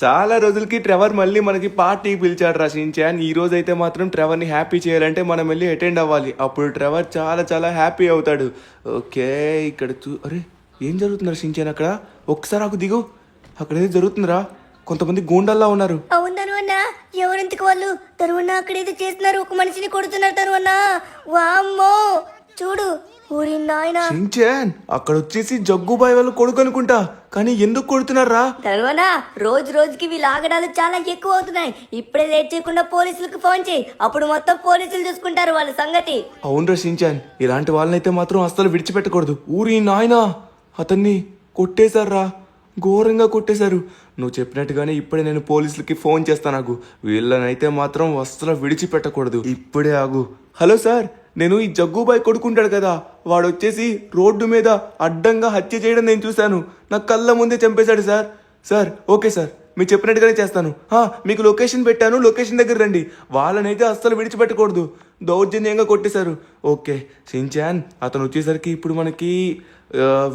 చాలా రోజులకి ట్రెవర్ మళ్ళీ మనకి పార్టీకి పిలిచాడు రా షించాన్. ఈ రోజు అయితే మాత్రం ట్రెవర్ని హ్యాపీ చేయాలంటే మనం వెళ్ళి అటెండ్ అవ్వాలి. అప్పుడు ట్రెవర్ చాలా చాలా హ్యాపీ అవుతాడు. ఓకే, ఇక్కడ అరే ఏం జరుగుతున్నారు షించాన్? అక్కడ ఒక్కసారి నాకు దిగు. అక్కడ ఏదో జరుగుతుందిరా, కొంతమంది గూండల్లా ఉన్నారు. అవును తరువన్న, ఎవరెందుకు వాళ్ళు? తరువన్న అక్కడేదో చేస్తున్నారు, ఒక మనిషిని కొడుతున్నారు తరువన్న. వామ్మో చూడు, ఊరి నాయన. షించాన్, అక్కడ వచ్చేసి జగ్గుబాయ్ వాళ్ళు కొడుకు అనుకుంటా, కానీ ఎందుకు కొడుతున్నారా? తరువన్న, రోజు రోజుకి వీళ్ళ ఆగడాలు చాలా ఎక్కువ అవుతున్నాయి. ఇప్పుడే లేట్ చేయకుండా పోలీసులకు ఫోన్ చేయి, అప్పుడు మొత్తం పోలీసులు చూసుకుంటారు వాళ్ళ సంగతి. అవునరా షించాన్, ఇలాంటి వాళ్ళనైతే మాత్రం అస్సలు విడిచిపెట్టకూడదు. ఊరి నాయనా, అతన్ని కొట్టేశారా, ఘోరంగా కొట్టేశారు. నువ్వు చెప్పినట్టుగానే ఇప్పుడే నేను పోలీసులకి ఫోన్ చేస్తాను. ఆగు, వీళ్ళనైతే మాత్రం అస్సలు విడిచిపెట్టకూడదు. ఇప్పుడే ఆగు. హలో సార్, నేను ఈ జగ్గుబాయ్ కొడుకుంటాడు కదా, వాడు వచ్చేసి రోడ్డు మీద అడ్డంగా హత్య చేయడం నేను చూశాను. నా కళ్ళ ముందే చంపేశాడు సార్. సార్ ఓకే సార్, మీరు చెప్పినట్టుగానే చేస్తాను. మీకు లొకేషన్ పెట్టాను, లొకేషన్ దగ్గర రండి. వాళ్ళనైతే అస్సలు విడిచిపెట్టకూడదు, దౌర్జన్యంగా కొట్టేశారు. ఓకే షించాన్, అతను వచ్చేసరికి ఇప్పుడు మనకి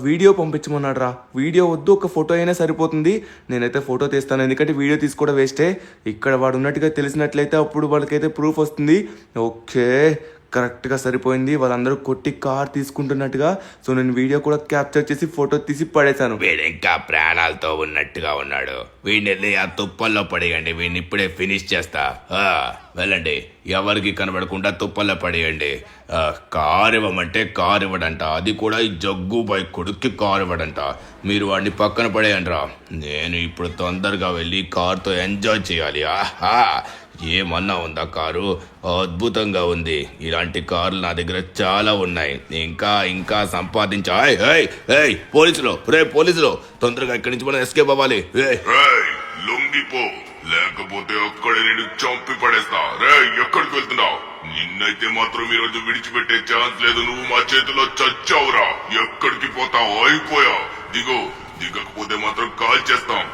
వీడియో పంపించమన్నాడు రా. వీడియో వద్దు, ఒక ఫోటో అయినా సరిపోతుంది. నేనైతే ఫోటో తీస్తాను, ఎందుకంటే వీడియో తీసుకోవడం వేస్టే. ఇక్కడ వాడు ఉన్నట్టుగా తెలిసినట్లయితే అప్పుడు వాళ్ళకైతే ప్రూఫ్ వస్తుంది. ఓకే, కరెక్ట్గా సరిపోయింది. వాళ్ళందరూ కొట్టి కార్ తీసుకుంటున్నట్టుగా. సో నేను వీడియో కూడా క్యాప్చర్ చేసి ఫోటో తీసి పడేశాను. వీడు ఇంకా ప్రాణాలతో ఉన్నట్టుగా ఉన్నాడు. వీడిని వెళ్ళి ఆ తుప్పల్లో పడేయండి, వీడిని ఇప్పుడే ఫినిష్ చేస్తా. వెళ్ళండి, ఎవరికి కనబడకుండా తుప్పల్లో పడేయండి. కారు ఇవ్వమంటే కారు ఇవ్వడంట, అది కూడా ఈ జగ్గుబాయ్ కొడుక్కి కారు ఇవ్వడంట. మీరు వాడిని పక్కన పడేయండి రా. నేను ఇప్పుడు తొందరగా వెళ్ళి కారుతో ఎంజాయ్ చేయాలి. ఏమన్నా ఉందా కారు? అద్భుతంగా ఉంది. ఇలాంటి కార్లు నా దగ్గర చాలా ఉన్నాయి. ఇంకా ఇంకా సంపాదించా. పోలీసులు, పోలీసులు, తొందరగా ఇక్కడి నుంచి మనం ఎస్కేప్ అవ్వాలి. లొంగిపో, లేకపోతే అక్కడే నేను చంపి పడేస్తా. ఎక్కడికి వెళ్తున్నావు? నిన్నైతే మాత్రం ఈ రోజు విడిచిపెట్టే ఛాన్స్ లేదు. నువ్వు మా చేతిలో చచ్చావురా. ఎక్కడికి పోతావు? అయిపోయావు. దిగకపోతే మాత్రం కాల్ చేస్తాం.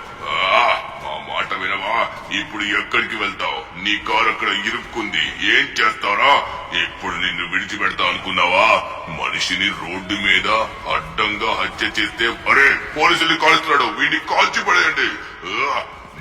మా మాట వినవా? ఇప్పుడు ఎక్కడికి వెళ్తావు? నీ కారు అక్కడ ఇరుక్కుంది, ఏం చేస్తారా? ఇప్పుడు నిన్ను విడిచిపెడతా అనుకున్నావా? మనిషిని రోడ్డు మీద అడ్డంగా హత్య చేస్తే పోలీసుల్ని కాల్స్తున్నాడు, వీడిని కాల్చి పడేయండి.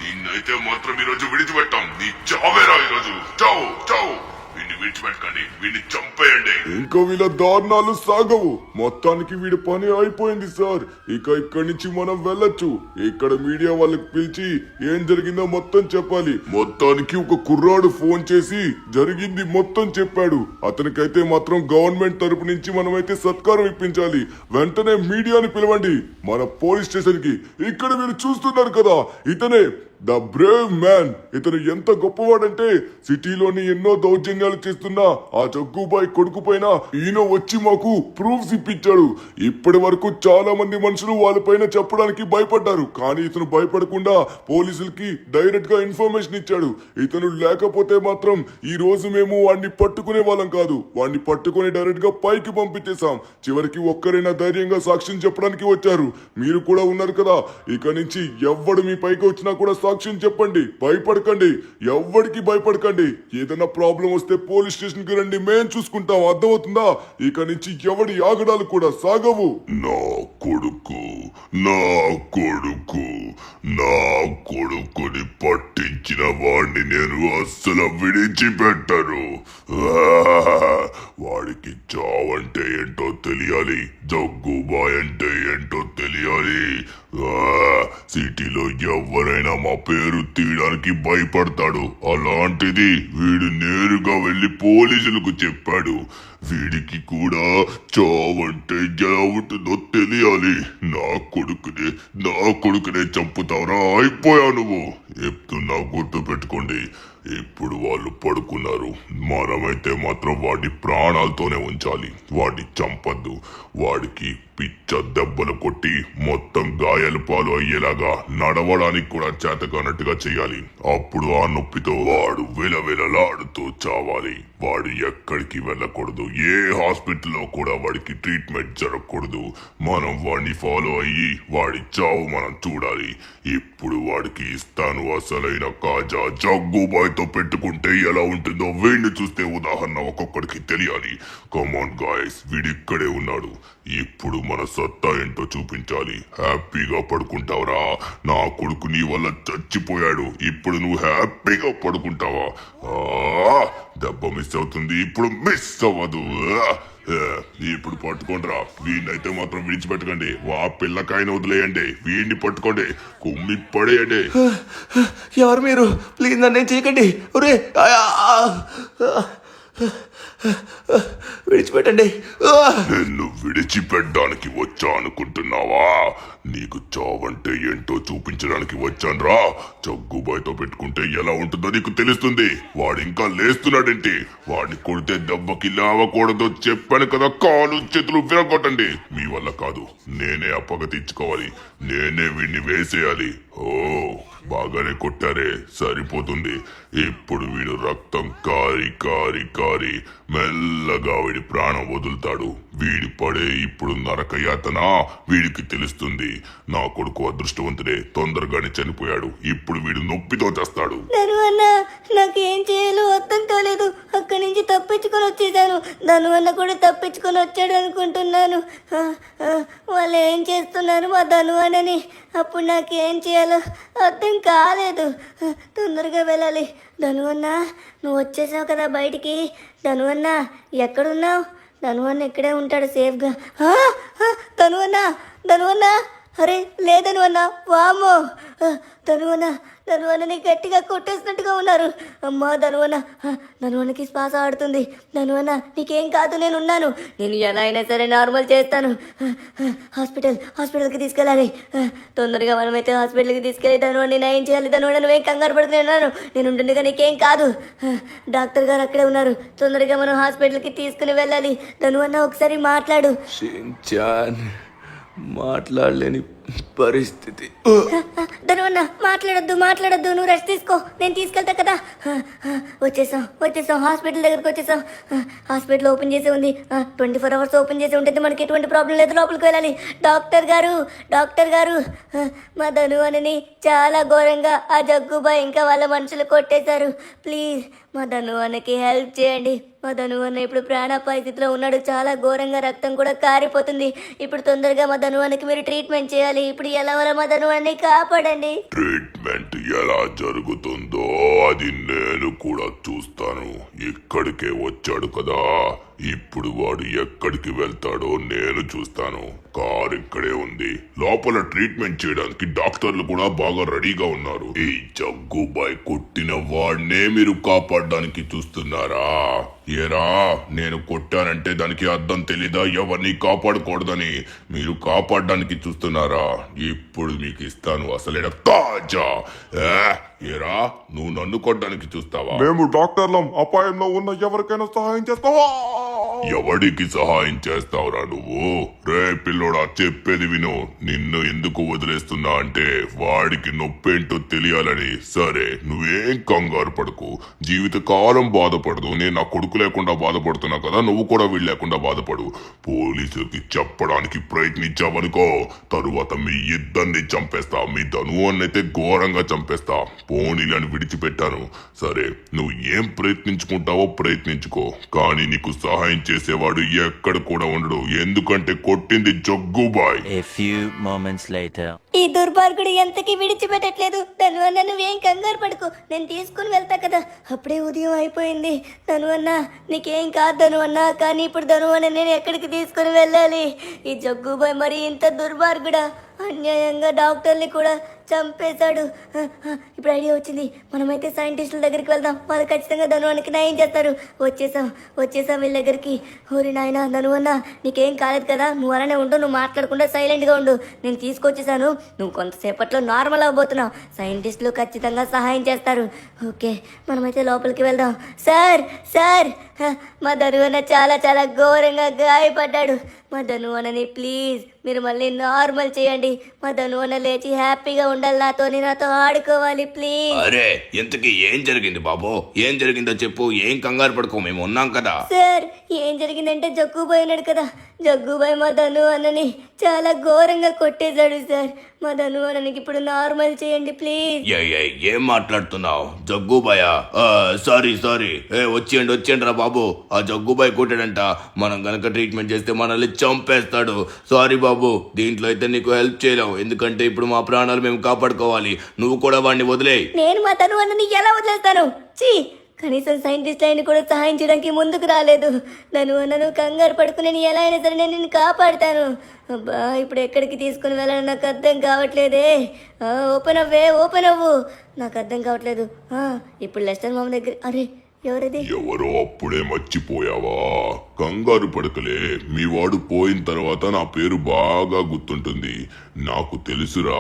నిన్నైతే మాత్రం ఈ రోజు విడిచిపెట్టాం. నీ చావేరా ఈరోజు. చావు చావు. వీడిని విడిచిపెట్టకండి, వీడిని చంపేయండి. ఇంకా వీళ్ళ దారుణాలు సాగవు. మొత్తానికి వీడి పని అయిపోయింది సార్. ఇక ఇక్కడి నుంచి మనం వెళ్ళొచ్చు. ఇక్కడ మీడియా వాళ్ళకి పిలిచి ఏం జరిగిందో మొత్తం చెప్పాలి. మొత్తానికి ఒక కుర్రాడు ఫోన్ చేసి జరిగింది మొత్తం చెప్పాడు. అతనికైతే మాత్రం గవర్నమెంట్ తరపు నుంచి మనమైతే సత్కారం ఇప్పించాలి. వెంటనే మీడియాని పిలవండి మన పోలీస్ స్టేషన్ కి. ఇక్కడ మీరు చూస్తున్నారు కదా, ఇతనే ద బ్రేవ్ మ్యాన్. ఇతను ఎంత గొప్పవాడంటే సిటీలోని ఎన్నో దౌర్జన్యాలు చేస్తున్నా ఆ జగ్గుబాయ్ కొడుకు పైన ఈయన వచ్చి మాకు ప్రూఫ్స్ ఇప్పించాడు. ఇప్పటి వరకు చాలా మంది మనుషులు వాళ్ళపైన చెప్పడానికి భయపడ్డారు, కానీ ఇతను భయపడకుండా పోలీసులకి డైరెక్ట్ గా ఇన్ఫర్మేషన్ ఇచ్చాడు. ఇతను లేకపోతే మాత్రం ఈ రోజు మేము వాడిని పట్టుకునే వాళ్ళం కాదు. వాడిని పట్టుకుని డైరెక్ట్ గా పైకి పంపించేశాం. చివరికి ఒక్కరైనా ధైర్యంగా సాక్ష్యం చెప్పడానికి వచ్చారు. మీరు కూడా ఉన్నారు కదా. ఇక నుంచి ఎవ్వడు మీ పైకి వచ్చినా కూడా సాక్ష్యం చెప్పండి, భయపడకండి, ఎవ్వడికి భయపడకండి. ఏదైనా ప్రాబ్లం వస్తే పోలీస్ స్టేషన్ కి రండి, మేం చూసుకుంటాం. అర్థమవుతుందా? ఇక నుంచి ఎవడి ఆగడాలు కూడా సాగవు. నా కొడుకు, నా కొడుకు, నా కొడుకుని పట్టించిన వాడిని నేను అస్సలు విడిచిపెట్టను. వాడికి చావంటే ఏంటో తెలియాలి, జగ్గుబాయ్ అంటే ఏంటో తెలియాలి. సిటీలో ఎవరైనా మా పేరు తీయడానికి భయపడతాడు. అలాంటిది వీడు నేరుగా వెళ్లి పోలీసులకు చెప్పాడు. వీడికి కూడా చావంటే ఎలా ఉంటుందో తెలియాలి. నా కొడుకునే చంపుతావరా? అయిపోయా నువ్వు. చెప్తున్నా, గుర్తు పెట్టుకోండి. ఇప్పుడు వాళ్ళు పడుకున్నారు. మనమైతే మాత్రం వాడిని ప్రాణాలతోనే ఉంచాలి. వాడిని చంపద్దు. వాడికి పిచ్చ దెబ్బలు కొట్టి మొత్తం గాయాల పాలు అయ్యేలాగా నడవడానికి కూడా చేతకానట్టుగా చేయాలి. అప్పుడు ఆ నొప్పితో వాడు విలవిలలాడుతూ చావాలి. వాడు ఎక్కడికి వెళ్ళకూడదు, ఏ హాస్పిటల్లో కూడా వాడికి ట్రీట్మెంట్ జరగకూడదు. మనం వాడిని ఫాలో అయ్యి వాడి చావు మనం చూడాలి. ఇప్పుడు వాడికి ఇస్తాను అసలైన కాజా. జగ్గుబాయ్తో పెట్టుకుంటే ఎలా ఉంటుందో వీడిని చూస్తే ఉదాహరణ ఒక్కొక్కడికి తెలియాలి. కమాన్ గాయస్, వీడిక్కడే ఉన్నాడు. ఇప్పుడు మన సత్తా ఏంటో చూపించాలి. హ్యాపీగా పడుకుంటావురా? నా కొడుకు నీ వల్ల చచ్చిపోయాడు, ఇప్పుడు నువ్వు హ్యాపీగా పడుకుంటావా? దెబ్బ మిస్ అవుతుంది, ఇప్పుడు మిస్ అవ్వదు. ఇప్పుడు పట్టుకోండిరా. వీడినైతే మాత్రం విడిచిపెట్టకండి. వా పిల్లకాయని వదిలేయండి, వీడిని పట్టుకోండి, కుమ్మి పడేయండి. ఎవరు మీరు? ప్లీజ్ నన్నేం చేయకండి. ఒరే విడిచిపెట్టండి. నిన్ను విడిచిపెట్టడానికి వచ్చా అనుకుంటున్నావా? నీకు చావంటే ఏంటో చూపించడానికి వచ్చాన్రా. జగ్గుబాయ్తో పెట్టుకుంటే ఎలా ఉంటుందో నీకు తెలుస్తుంది. వాడు ఇంకా లేస్తున్నాడేంటి? వాడిని కొడితే దెబ్బకి లేవకూడదు చెప్పాను కదా. కాలు చేతులు విరగొట్టండి. మీ వల్ల కాదు, నేనే అప్పగ తెచ్చుకోవాలి. నేనే వీడిని వేసేయాలి. ఓ బాగానే కొట్టారే, సరిపోతుంది. ఇప్పుడు వీడు రక్తం కారి కారి కారి మెల్లగా వీడి ప్రాణం వదులుతాడు. వీడి పడే ఇప్పుడు నరక యాతన వీడికి తెలుస్తుంది. నా కొడుకు అదృష్టవంతుడే, తొందరగానే చనిపోయాడు. ఇప్పుడు వీడు నొప్పితో చేస్తాడు. ధనువన్న, నాకేం చేయాలో అర్థం కాలేదు. అక్కడి నుంచి తప్పించుకొని వచ్చేసాను. ధనువన్న కూడా తప్పించుకొని వచ్చాడు అనుకుంటున్నాను. వాళ్ళు ఏం చేస్తున్నారు మా ధనువన్నని? అప్పుడు నాకేం చేయాలో అర్థం కాలేదు. తొందరగా వెళ్ళాలి. ధనువన్న, నువ్వు వచ్చేసావు కదా బయటికి. ధనువన్న ఎక్కడున్నావు? ధనువన్న ఇక్కడే ఉంటాడు సేఫ్గా. ధనువన్న, ధనువన్న, అరే లేదనువన్న, వామో ధనువన్నని గట్టిగా కొట్టేసినట్టుగా ఉన్నారు. అమ్మా ధనువన్నకి శ్వాస ఆడుతుంది. ధనువన్న నీకేం కాదు, నేను ఉన్నాను. నేను ఎలా అయినా సరే నార్మల్ చేస్తాను. హాస్పిటల్కి తీసుకెళ్ళాలి. తొందరగా మనమైతే హాస్పిటల్కి తీసుకెళ్ళి ధనువన్ని నయం చేయాలి. ధనువన్న నువ్వేం కంగారు పడుతున్నాను, నేను ఉంటుండగా నీకేం కాదు. డాక్టర్ గారు అక్కడే ఉన్నారు. తొందరగా మనం హాస్పిటల్కి తీసుకుని వెళ్ళాలి. ధనువన్న ఒకసారి మాట్లాడు. షిన్చాన్, మాట్లాడలేని పరిస్థితి. ధనువన్న మాట్లాడొద్దు, నువ్వు రెస్ట్ తీసుకో, నేను తీసుకెళ్తా కదా. వచ్చేసాం హాస్పిటల్ దగ్గరకు వచ్చేసాం. హాస్పిటల్ ఓపెన్ చేసి ఉంది. 24 hours ఓపెన్ చేసి ఉంటుంది. మనకి ఎటువంటి ప్రాబ్లం లేదు. లోపలికి వెళ్ళాలి. డాక్టర్ గారు మా ధనువన్నని చాలా ఘోరంగా ఆ జగ్గుబాయ్ ఇంకా వాళ్ళ మనుషులు కొట్టేశారు. ప్లీజ్ మా ధనువన్నకి హెల్ప్ చేయండి. మా ధనువన్న ఇప్పుడు ప్రాణాపాయస్థితిలో ఉన్నాడు. చాలా ఘోరంగా రక్తం కూడా కారిపోతుంది. ఇప్పుడు తొందరగా మా ధనువన్నకి మీరు ట్రీట్మెంట్ చేయాలి. ఇప్పుడు ఎలా మా ధనువన్నని కాపాడండి. ట్రీట్మెంట్ ఎలా జరుగుతుందో అది నేను కూడా చూస్తాను. ఇక్కడికే వచ్చాడు కదా, ఇప్పుడు వాడు ఎక్కడికి వెళ్తాడో నేను చూస్తాను. కార్ ఇక్కడే ఉంది. లోపల ట్రీట్మెంట్ చేయడానికి డాక్టర్లు కూడా బాగా రెడీగా ఉన్నారు. ఈ జగ్గుబాయ్ కొట్టిన వాడినే మీరు కాపాడడానికి చూస్తున్నారా? ఏరా, నేను కొట్టానంటే దానికి అర్థం తెలీదా ఎవరిని కాపాడకూడదని? మీరు కాపాడడానికి చూస్తున్నారా? ఇప్పుడు మీకు ఇస్తాను అసలైన తాజా. ఏరా, నువ్వు నన్ను కొట్టడానికి చూస్తావా? మేము డాక్టర్లం, అపాయంలో ఉన్న ఎవరికైనా సహాయం చేస్తావా? ఎవడికి సహాయం చేస్తావురా నువ్వు? రే పిల్లోడా, చెప్పేది విను. నిన్ను ఎందుకు వదిలేస్తున్నా అంటే వాడికి నొప్పేంటో తెలియాలని. సరే, నువ్వేం కంగారు పడకు, జీవితకాలం బాధపడదు. నేను నా కొడుకు లేకుండా బాధపడుతున్నా కదా, నువ్వు కూడా వీళ్ళు లేకుండా బాధపడు. పోలీసులకి చెప్పడానికి ప్రయత్నించావనుకో, తరువాత మీ ఇద్దరిని చంపేస్తా. మీ ధనువన్నైతే ఘోరంగా చంపేస్తా. పోనీలని విడిచిపెట్టాను. సరే, నువ్వు ఏం ప్రయత్నించుకుంటావో ప్రయత్నించుకో, కానీ నీకు సహాయం చేసేవాడు ఎక్కడ కూడా ఉండడు. ఎందుకంటే కొట్టింది Jaggu Bhai. A few moments later. ఈ దుర్మార్గుడు ఎంతకీ విడిచిపెట్టట్లేదు. ధనువన్న నువ్వేం కంగారు పడుకో, నేను తీసుకుని వెళ్తా కదా. అప్పుడే ఉదయం అయిపోయింది. ధనువన్న నీకేం కాదు ధనువన్న, కానీ ఇప్పుడు ధనువన్న నేను ఎక్కడికి తీసుకుని వెళ్ళాలి? ఈ జగ్గుబాయ్ మరి ఇంత దుర్మార్గుడా? అన్యాయంగా డాక్టర్ని కూడా చంపేశాడు. ఇప్పుడు ఐడియా వచ్చింది. మనమైతే సైంటిస్టుల దగ్గరికి వెళ్దాం. వాళ్ళు ఖచ్చితంగా ధనువన్నకి నయం చేస్తారు. వచ్చేసాం వీళ్ళ దగ్గరికి. ఓరి నాయన ధనువన్న, నీకేం కాలేదు కదా, నువ్వు అలానే ఉండు, నువ్వు మాట్లాడకుండా సైలెంట్గా ఉండు. నేను తీసుకొచ్చేసాను. నువ్వు కొంతసేపట్లో నార్మల్ అవ్వబోతున్నావు. సైంటిస్టులు ఖచ్చితంగా సహాయం చేస్తారు. ఓకే, మనమైతే లోపలికి వెళ్దాం. సార్ సార్, మా ధను అన్న చాలా చాలా ఘోరంగా గాయపడ్డాడు. మా ధను అన్నని ప్లీజ్ మీరు మళ్ళీ నార్మల్ చేయండి. మా ధను అన్న లేచి హ్యాపీగా ఉండాలి, నాతో ఆడుకోవాలి ప్లీజ్. అరే ఇంతకీ ఏం జరిగింది బాబు? ఏం జరిగిందో చెప్పు. ఏం కంగారు పడుకో, మేము ఉన్నాం కదా. సార్ ఏం జరిగిందంటే జగ్గుబాయ్ ఉన్నాడు కదా, జగ్గుబాయ్ మా ధను అన్నని చాలా ఘోరంగా కొట్టేశాడు సార్. మా ధను అన్ననికి ఇప్పుడు నార్మల్ చేయండి ప్లీజ్. ఏం మాట్లాడుతున్నావు? జగ్గుబాయా? సారీ వచ్చేయండి రా బాబు. ఆ జగ్గుబాయ్ కొట్టాడంట. మనం గనక ట్రీట్మెంట్ చేస్తే మనల్ని చంపేస్తాడు. సారీ బాబు, దీంట్లో అయితే నీకు హెల్ప్ చేయలేం, ఎందుకంటే ఇప్పుడు మా ప్రాణాలు మేము కాపాడుకోవాలి. నువ్వు కూడా వాడిని వదిలేయ్. నేను మా ధను అన్నని ఎలా వదిలేస్తాను? చీ, కనీసం సైంటిస్ట్ అయిన కూడా సహాయం చేయడానికి ముందుకు రాలేదు. ధను అన్నను కంగారు పడుకుని నేను ఎలా అయినా సరే నేను నిన్ను కాపాడుతాను. అబ్బా, ఇప్పుడు ఎక్కడికి తీసుకుని వెళ్ళాలని నాకు అర్థం కావట్లేదే. ఓపెన్ అవ్వు, నాకు అర్థం కావట్లేదు. ఇప్పుడు లెస్టర్ మామ దగ్గర. అరే ఎవరది? ఎవరో అప్పుడే మర్చిపోయావా? కంగారు పడకలే, మీ వాడు పోయిన తర్వాత నా పేరు బాగా గుర్తుంటుంది. నాకు తెలుసురా,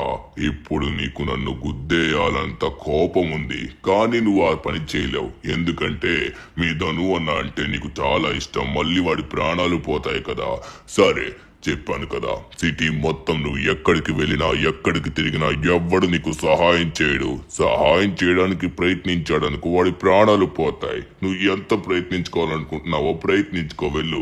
ఇప్పుడు నీకు నన్ను గుద్దేయాలంత కోపం ఉంది, కానీ నువ్వు ఆ పని చేయలేవు. ఎందుకంటే మీ ధను అన్న అంటే నీకు చాలా ఇష్టం. మళ్ళీ వాడి ప్రాణాలు పోతాయి కదా. సరే, చెప్పాను కదా, సిటీ మొత్తం నువ్వు ఎక్కడికి వెళ్ళినా ఎక్కడికి తిరిగినా ఎవ్వడు నీకు సహాయం చేయడు. సహాయం చేయడానికి ప్రయత్నించాడనుకో వాడి ప్రాణాలు పోతాయి. నువ్వు ఎంత ప్రయత్నించుకోవాలనుకుంటున్నావో ప్రయత్నించుకో, వెళ్ళు.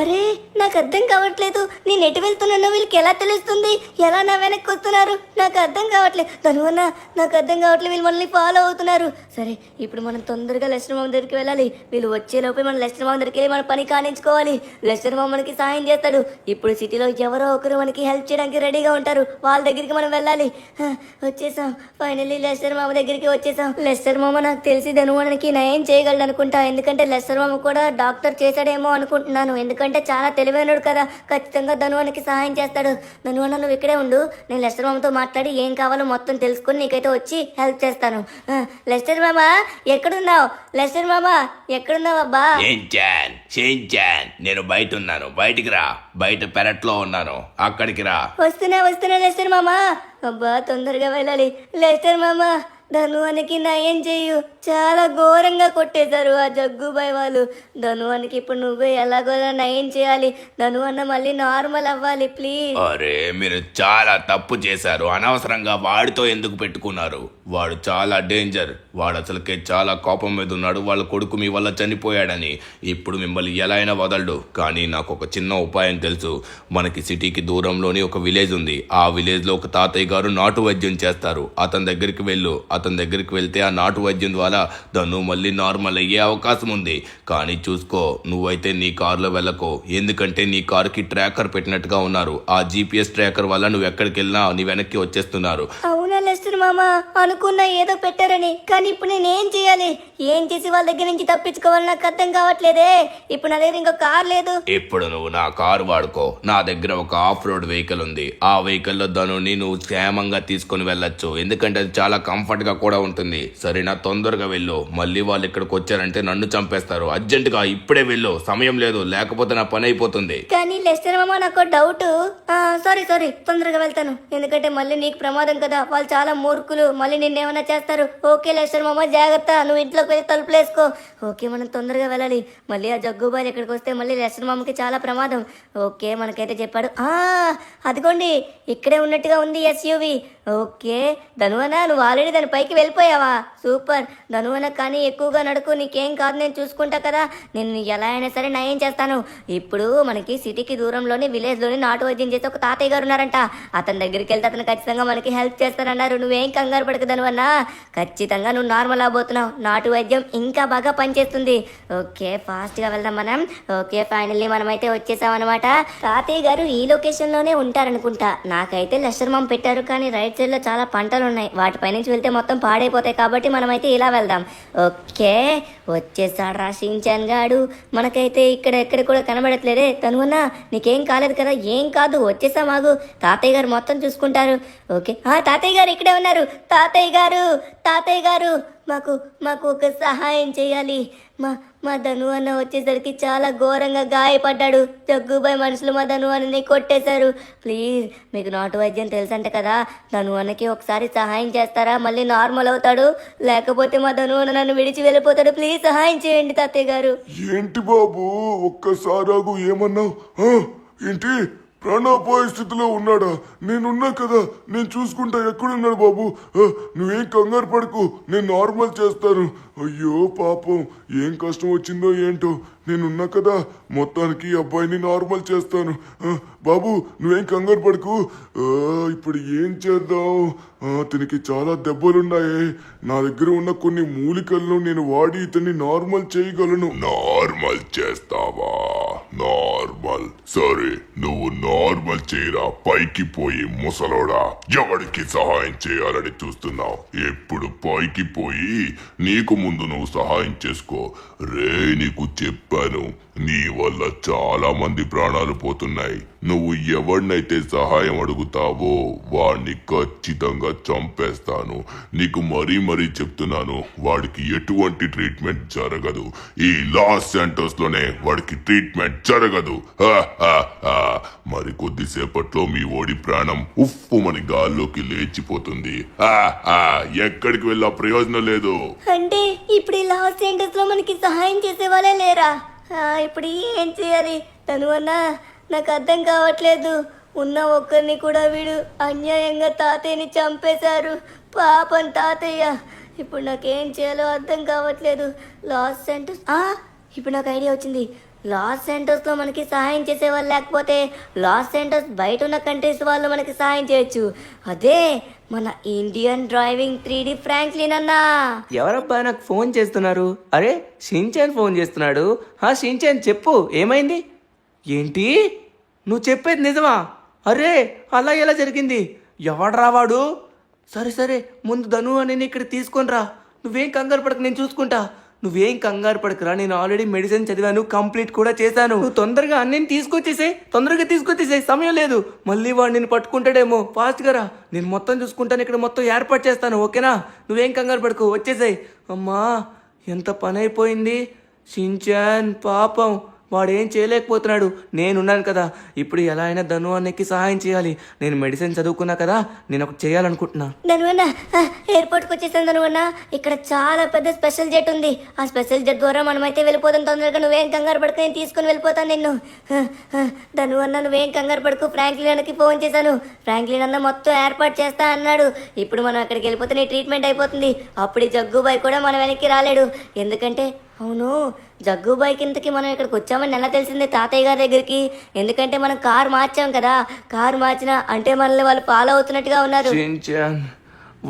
అరే నాకు అర్థం కావట్లేదు, నేను ఎటు వెళ్తున్నానో వీళ్ళకి ఎలా తెలుస్తుంది? ఎలా నా వెనక్కి వస్తున్నారు? నాకు అర్థం కావట్లేదు. ధనువన్న, నాకు అర్థం కావట్లేదు, వీళ్ళు మనల్ని ఫాలో అవుతున్నారు. సరే, ఇప్పుడు మనం తొందరగా లెస్టర్ మామ దగ్గరికి వెళ్ళాలి. వీళ్ళు వచ్చేలోపే మనం లెస్టర్ మామ దగ్గరికి వెళ్ళి మన పని కానించుకోవాలి. లెస్టర్ మామ మనకి సహాయం చేస్తాడు. ఇప్పుడు సిటీలో ఎవరో ఒకరు మనకి హెల్ప్ చేయడానికి రెడీగా ఉంటారు, వాళ్ళ దగ్గరికి మనం వెళ్ళాలి. వచ్చేసాం, ఫైనల్లీ లెస్టర్ మామ దగ్గరికి వచ్చేసాం. లెస్టర్ మామ నాకు తెలిసి ధనువన్నకి నయం చేయగలడు అనుకుంటా, ఎందుకంటే లెస్టర్ మామ కూడా డాక్టర్ చేశాడేమో అనుకుంటున్నాను. ఎందుకంటే చాలా తెలివైనడు కదా, ఖచ్చితంగా ధనువన్నకి సహాయం చేస్తాడు. ధనువన్న నువ్వు ఇక్కడే ఉండు, నేను లెస్టర్ మామతో మాట్లాడి ఏం కావాలో మొత్తం తెలుసుకుని నీకైతే వచ్చి హెల్ప్ చేస్తాను. లెస్టర్ మామ ఎక్కడున్నావు? లెస్టర్ మామ ఎక్కడున్నావు అబ్బా? నేను బయట ఉన్నాను, బయటికి రా. బయట పెరట్లో ఉన్నాను, అక్కడికి రా. వస్తున్నా లెస్టర్ మామ. అబ్బా తొందరగా వెళ్ళాలి. లెస్టర్ మామ, ధనువన్నకి నయం చెయ్యు, చాలా ఘోరంగా కొట్టేశారు ఆ జగ్గుబాయ్ వాళ్ళు. ధనువన్నకి ఇప్పుడు నువ్వే ఎలాగో నయం చేయాలి. ధనువన్న మళ్ళీ నార్మల్ అవ్వాలి ప్లీజ్. అరే మీరు చాలా తప్పు చేశారు, అనవసరంగా వాడితో ఎందుకు పెట్టుకున్నారు? వాడు చాలా డేంజర్, వాడు అసలుకే చాలా కోపం మీద ఉన్నాడు. వాళ్ళ కొడుకు మీ వల్ల చనిపోయాడని. ఇప్పుడు మిమ్మల్ని ఎలా అయినా వదలడు. కానీ నాకు ఒక చిన్న ఉపాయం తెలుసు. మనకి సిటీకి దూరంలోని ఒక విలేజ్ ఉంది. ఆ విలేజ్లో ఒక తాతయ్య గారు నాటు వైద్యం చేస్తారు. అతని దగ్గరికి వెళ్ళు. అతని దగ్గరికి వెళ్తే ఆ నాటు వైద్యం ద్వారా ధను మళ్ళీ నార్మల్ అయ్యే అవకాశం ఉంది. కానీ చూసుకో, నువ్వైతే నీ కారులో వెళ్ళకో, ఎందుకంటే నీ కారుకి ట్రాకర్ పెట్టినట్టుగా ఉన్నారు. ఆ GPS ట్రాకర్ వల్ల నువ్వు ఎక్కడికి వెళ్ళినా నీ వెనక్కి వచ్చేస్తున్నారు. అవునా లెస్టర్ మామ, అనుకున్నా ఏదో పెట్టారని, కానీ ఇప్పుడు నేను ఏం చేయాలి? ఏం చేసి వాళ్ళ దగ్గర నుంచి తప్పించుకోవాలి నాకు అర్థం కావట్లేదే. ఇప్పుడు నా దగ్గర ఇంకో కార్ లేదు. ఇప్పుడు నువ్వు నా కారు వాడుకో. నా దగ్గర ఒక ఆఫ్ రోడ్ వెహికల్ ఉంది. ఆ వెహికల్లో ధనుని నువ్వు క్షేమంగా తీసుకుని వెళ్ళొచ్చు, ఎందుకంటే అది చాలా కంఫర్ట్ గా కూడా ఉంటుంది. సరేనా, తొందరగా వెళ్ళు. మళ్ళీ వాళ్ళు ఇక్కడికి వచ్చారంటే నన్ను చంపేస్తారు. అర్జెంటుగా ఇప్పుడే వెళ్ళు, సమయం లేదు, లేకపోతే నా పని అయిపోతుంది. కానీ లెస్టర్ మామ నాకు డౌట్. సారీ తొందరగా వెళ్తాను, ఎందుకంటే మళ్ళీ నీకు ప్రమాదం కదా. వాళ్ళు చాలా మూర్ఖులు, మళ్ళీ నిన్నేమైనా చేస్తారు. ఓకే లెస్టర్ మామ, జాగ్రత్త, నువ్వు ఇంట్లోకి వెళ్ళి తలుపులేసుకో. ఓకే, మనం తొందరగా వెళ్ళాలి. మళ్ళీ ఆ జగ్గుబాయ్ ఇక్కడికి వస్తే మళ్ళీ లెస్టర్ మామకి చాలా ప్రమాదం. ఓకే, మనకైతే చెప్పాడు. అదిగోండి, ఇక్కడే ఉన్నట్టుగా ఉంది SUV. ఓకే ధనువన్న, నువ్వు ఆల్రెడీ దాని పైకి వెళ్ళిపోయావా? సూపర్ ధనువన్న, కానీ ఎక్కువగా నడుకు, నీకేం కాదు, నేను చూసుకుంటా కదా. నేను ఎలా అయినా సరే నయం చేస్తాను. ఇప్పుడు మనకి సిటీకి దూరంలోని విలేజ్లోని నాటు వైద్యం చేస్తే ఒక తాతయ్య గారు ఉన్నారంట. అతని దగ్గరికి వెళ్తే అతను ఖచ్చితంగా మనకి హెల్ప్ చేస్తారన్నారు. నువ్వేం కంగారు పడకు ధనువన్న, ఖచ్చితంగా నువ్వు నార్మల్ అవబోతున్నావు. నాటు వైద్యం ఇంకా బాగా పనిచేస్తుంది. ఓకే, ఫాస్ట్గా వెళ్దాం మనం. ఓకే, ఫైనల్లీ మనమైతే వచ్చేసాం అనమాట. తాతయ్య గారు ఈ లొకేషన్లోనే ఉంటారనుకుంటా. నాకైతే లెస్టర్ మామ పెట్టారు, కానీ రైట్ సైడ్లో చాలా పంటలు ఉన్నాయి, వాటిపై నుంచి వెళ్తే మొత్తం పాడైపోతాయి. కాబట్టి మనమైతే ఇలా వెళ్దాం. ఓకే, వచ్చేసాడు రా షించాన్ గాడు. మనకైతే ఇక్కడ ఎక్కడ కూడా కనబడట్లేదే. ధనువన్న, నీకేం కాలేదు కదా? ఏం కాదు, వచ్చేసా మాగు. తాతయ్య గారు మొత్తం చూసుకుంటారు. ఓకే, తాతయ్య గారు ఇక్కడే ఉన్నారు. తాతయ్య గారు మాకు ఒక సహాయం చేయాలి. మా ధను అన్న వచ్చేసరికి చాలా ఘోరంగా గాయపడ్డాడు. జగ్గుబాయ్ మనుషులు మా ధను అన్నని కొట్టేశారు. ప్లీజ్, మీకు నాటు వైద్యం తెలుసంట కదా, ధను అన్నకి ఒకసారి సహాయం చేస్తారా? మళ్ళీ నార్మల్ అవుతాడు, లేకపోతే మా ధను అన్న నన్ను విడిచి వెళ్ళిపోతాడు. ప్లీజ్ సహాయం చేయండి తాతయ్య గారు. ఏంటి బాబు ఒక్కసారి ఆగు, ఏమన్నావు? ఏంటి ప్రాణాపాయ స్థితిలో ఉన్నాడా? నేనున్నా కదా, నేను చూసుకుంటా. ఎక్కడున్నాడు బాబు? నువ్వేం కంగారు పడకు, నేను నార్మల్ చేస్తాను. అయ్యో పాపం, ఏం కష్టం వచ్చిందో ఏంటో. నేనున్నా కదా, మొత్తానికి ఈ అబ్బాయిని నార్మల్ చేస్తాను. బాబు నువ్వేం కంగారు పడకు. ఇప్పుడు ఏం చేద్దాం? అతనికి చాలా దెబ్బలున్నాయి. నా దగ్గర ఉన్న కొన్ని మూలికలను నేను వాడి ఇతన్ని నార్మల్ చేయగలను. నార్మల్ చేస్తావా? నార్మల్ సరే, నువ్వు నార్మల్ చేయరా. పైకి పోయి ముసలోడా, ఎవరికి సహాయం చేయాలని చూస్తున్నావు? ఎప్పుడు పైకి పోయి నీకు ముందు నువ్వు సహాయం చేసుకో. రే, నీకు చెప్పాను, నీ వల్ల చాలా మంది ప్రాణాలు పోతున్నాయి. నువ్వు ఎవరినైతే సహాయం అడుగుతావో వాడిని ఖచ్చితంగా చంపేస్తాను. నీకు మరీ మరీ చెప్తున్నాను, వాడికి ఎటువంటి ట్రీట్మెంట్ జరగదు. ఈ లాస్ సెంటర్స్ లోనే వాడికి ట్రీట్మెంట్ జరగదు. మరి కొద్దిసేపట్లో మీ ఓడి ప్రాణం ఉఫ్ఫుమని గాల్లోకి లేచిపోతుంది. ఎక్కడికి వెళ్ళా ప్రయోజనం లేదు. అంటే ఇప్పుడు ఈ లాస్ ఏంజల్స్ లో మనకి సహాయం చేసే వాళ్ళే లేరా? ఇప్పుడు ఏం చేయాలి? ధను అన్న, నాకు అర్థం కావట్లేదు. ఉన్న ఒక్కరిని కూడా వీడు అన్యాయంగా తాతయ్యని చంపేశారు. పాపం తాతయ్య. ఇప్పుడు నాకేం చేయాలో అర్థం కావట్లేదు. లాస్ సెంటర్స్, ఇప్పుడు నాకు ఐడియా వచ్చింది. లాస్ సెంటర్స్ లో మనకి సహాయం చేసేవాళ్ళు లేకపోతే లాస్ సెంటర్స్ బయట ఉన్న కంట్రీస్ వాళ్ళు మనకి సహాయం చేయొచ్చు. అదే మన ఇండియన్ డ్రైవింగ్ 3D ఫ్రాంక్లిన్ అన్నా. ఎవరబ్బా నాకు ఫోన్ చేస్తున్నారు? అరే, షిన్చాన్ ఫోన్ చేస్తున్నాడు. షిన్చాన్ చెప్పు, ఏమైంది? ఏంటి నువ్వు చెప్పేది నిజమా? అరే, అలా ఎలా జరిగింది? ఎవడ్రా వాడు? సరే సరే, ముందు ధను అని ఇక్కడ తీసుకొని రా. నువ్వేం కంగారు పడకు, నేను చూసుకుంటా. నువ్వేం కంగారు పడకురా, నేను ఆల్రెడీ మెడిసిన్ చదివాను, కంప్లీట్ కూడా చేశాను. నువ్వు తొందరగా అన్నీ తొందరగా తీసుకొచ్చేసే, సమయం లేదు. మళ్ళీ వాడు నేను పట్టుకుంటాడేమో. ఫాస్ట్గా రా, నేను మొత్తం చూసుకుంటాను. ఇక్కడ మొత్తం ఏర్పాటు చేస్తాను, ఓకేనా? నువ్వేం కంగారు పడుకో, వచ్చేసాయి. అమ్మా, ఎంత పని అయిపోయింది. షిన్చాన్ పాపం, వాడేం చేయలేకపోతున్నాడు. నేనున్నాను కదా. ఇప్పుడు ఎలా అయినా ధను అన్నకి సహాయం చేయాలి. నేను మెడిసిన్ చదువుకున్నా కదా, నేను ఒకటి చేయాలనుకుంటున్నా. ధనువన్న, ఎయిర్పోర్ట్కి వచ్చేసాను ధనువన్న. ఇక్కడ చాలా పెద్ద స్పెషల్ జెట్ ఉంది. ఆ స్పెషల్ జెట్ ద్వారా మనమైతే వెళ్ళిపోతాం తొందరగా. నువ్వేం కంగారు పడుకు, నేను తీసుకుని వెళ్ళిపోతాను నిన్ను. ధనువన్న, నువ్వేం కంగారు పడుకు. ఫ్రాంక్లిన్ అన్నకి ఫోన్ చేశాను. ఫ్రాంక్లిన్ అన్న మొత్తం ఏర్పాటు చేస్తా అన్నాడు. ఇప్పుడు మనం అక్కడికి వెళ్ళిపోతే నీ ట్రీట్మెంట్ అయిపోతుంది. అప్పుడు జగ్గుబాయ్ కూడా మన వెనక్కి రాలేడు. ఎందుకంటే అవును, జగ్గుబాయ్ కిందకి మనం ఇక్కడికి వచ్చామని ఎలా తెలిసిందే తాతయ్య గారి దగ్గరికి? ఎందుకంటే మనం కారు మార్చాం కదా. కారు మార్చినా అంటే మనల్ని వాళ్ళు ఫాలో అవుతున్నట్టుగా ఉన్నారు. షిన్చాన్,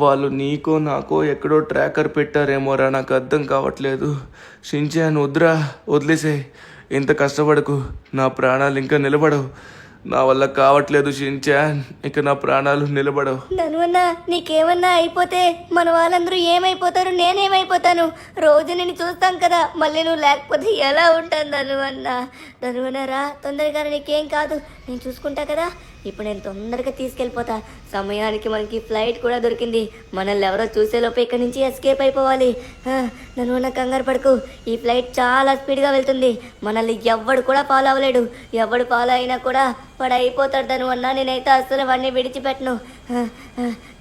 వాళ్ళు నీకో నాకో ఎక్కడో ట్రాకర్ పెట్టారేమోరా, నాకు అర్థం కావట్లేదు. షిన్చాన్, వద్దురా, వదిలేసే. ఇంత కష్టపడకు, నా ప్రాణాలు ఇంకా నిలబడవు. నా వల్ల కావట్లేదు షిన్చాన్, ఇక నా ప్రాణాలు నిలబడవు. ధనువన్నా, నీకేమన్నా అయిపోతే మన వాళ్ళందరూ ఏమైపోతారు? నేనేమైపోతాను? రోజు నేను చూస్తాం కదా, మళ్ళీ నువ్వు లేకపోతే ఎలా ఉంటాను? ధనువన్నా రా తొందరగా, నీకేం కాదు, నేను చూసుకుంటా కదా. ఇప్పుడు నేను తొందరగా తీసుకెళ్ళిపోతా. సమయానికి మనకి ఫ్లైట్ కూడా దొరికింది. మనల్ని ఎవరో చూసేలోపు ఇక్కడి నుంచి ఎస్కేప్ అయిపోవాలి. ధనువన్న, కంగారు పడుకు. ఈ ఫ్లైట్ చాలా స్పీడ్గా వెళ్తుంది. మనల్ని ఎవ్వడు కూడా ఫాలో అవ్వలేడు. ఎవడు ఫాలో అయినా కూడా వాడు అయిపోతాడు. ధనువన్న, నేనైతే అస్సలు వాడిని విడిచిపెట్టను.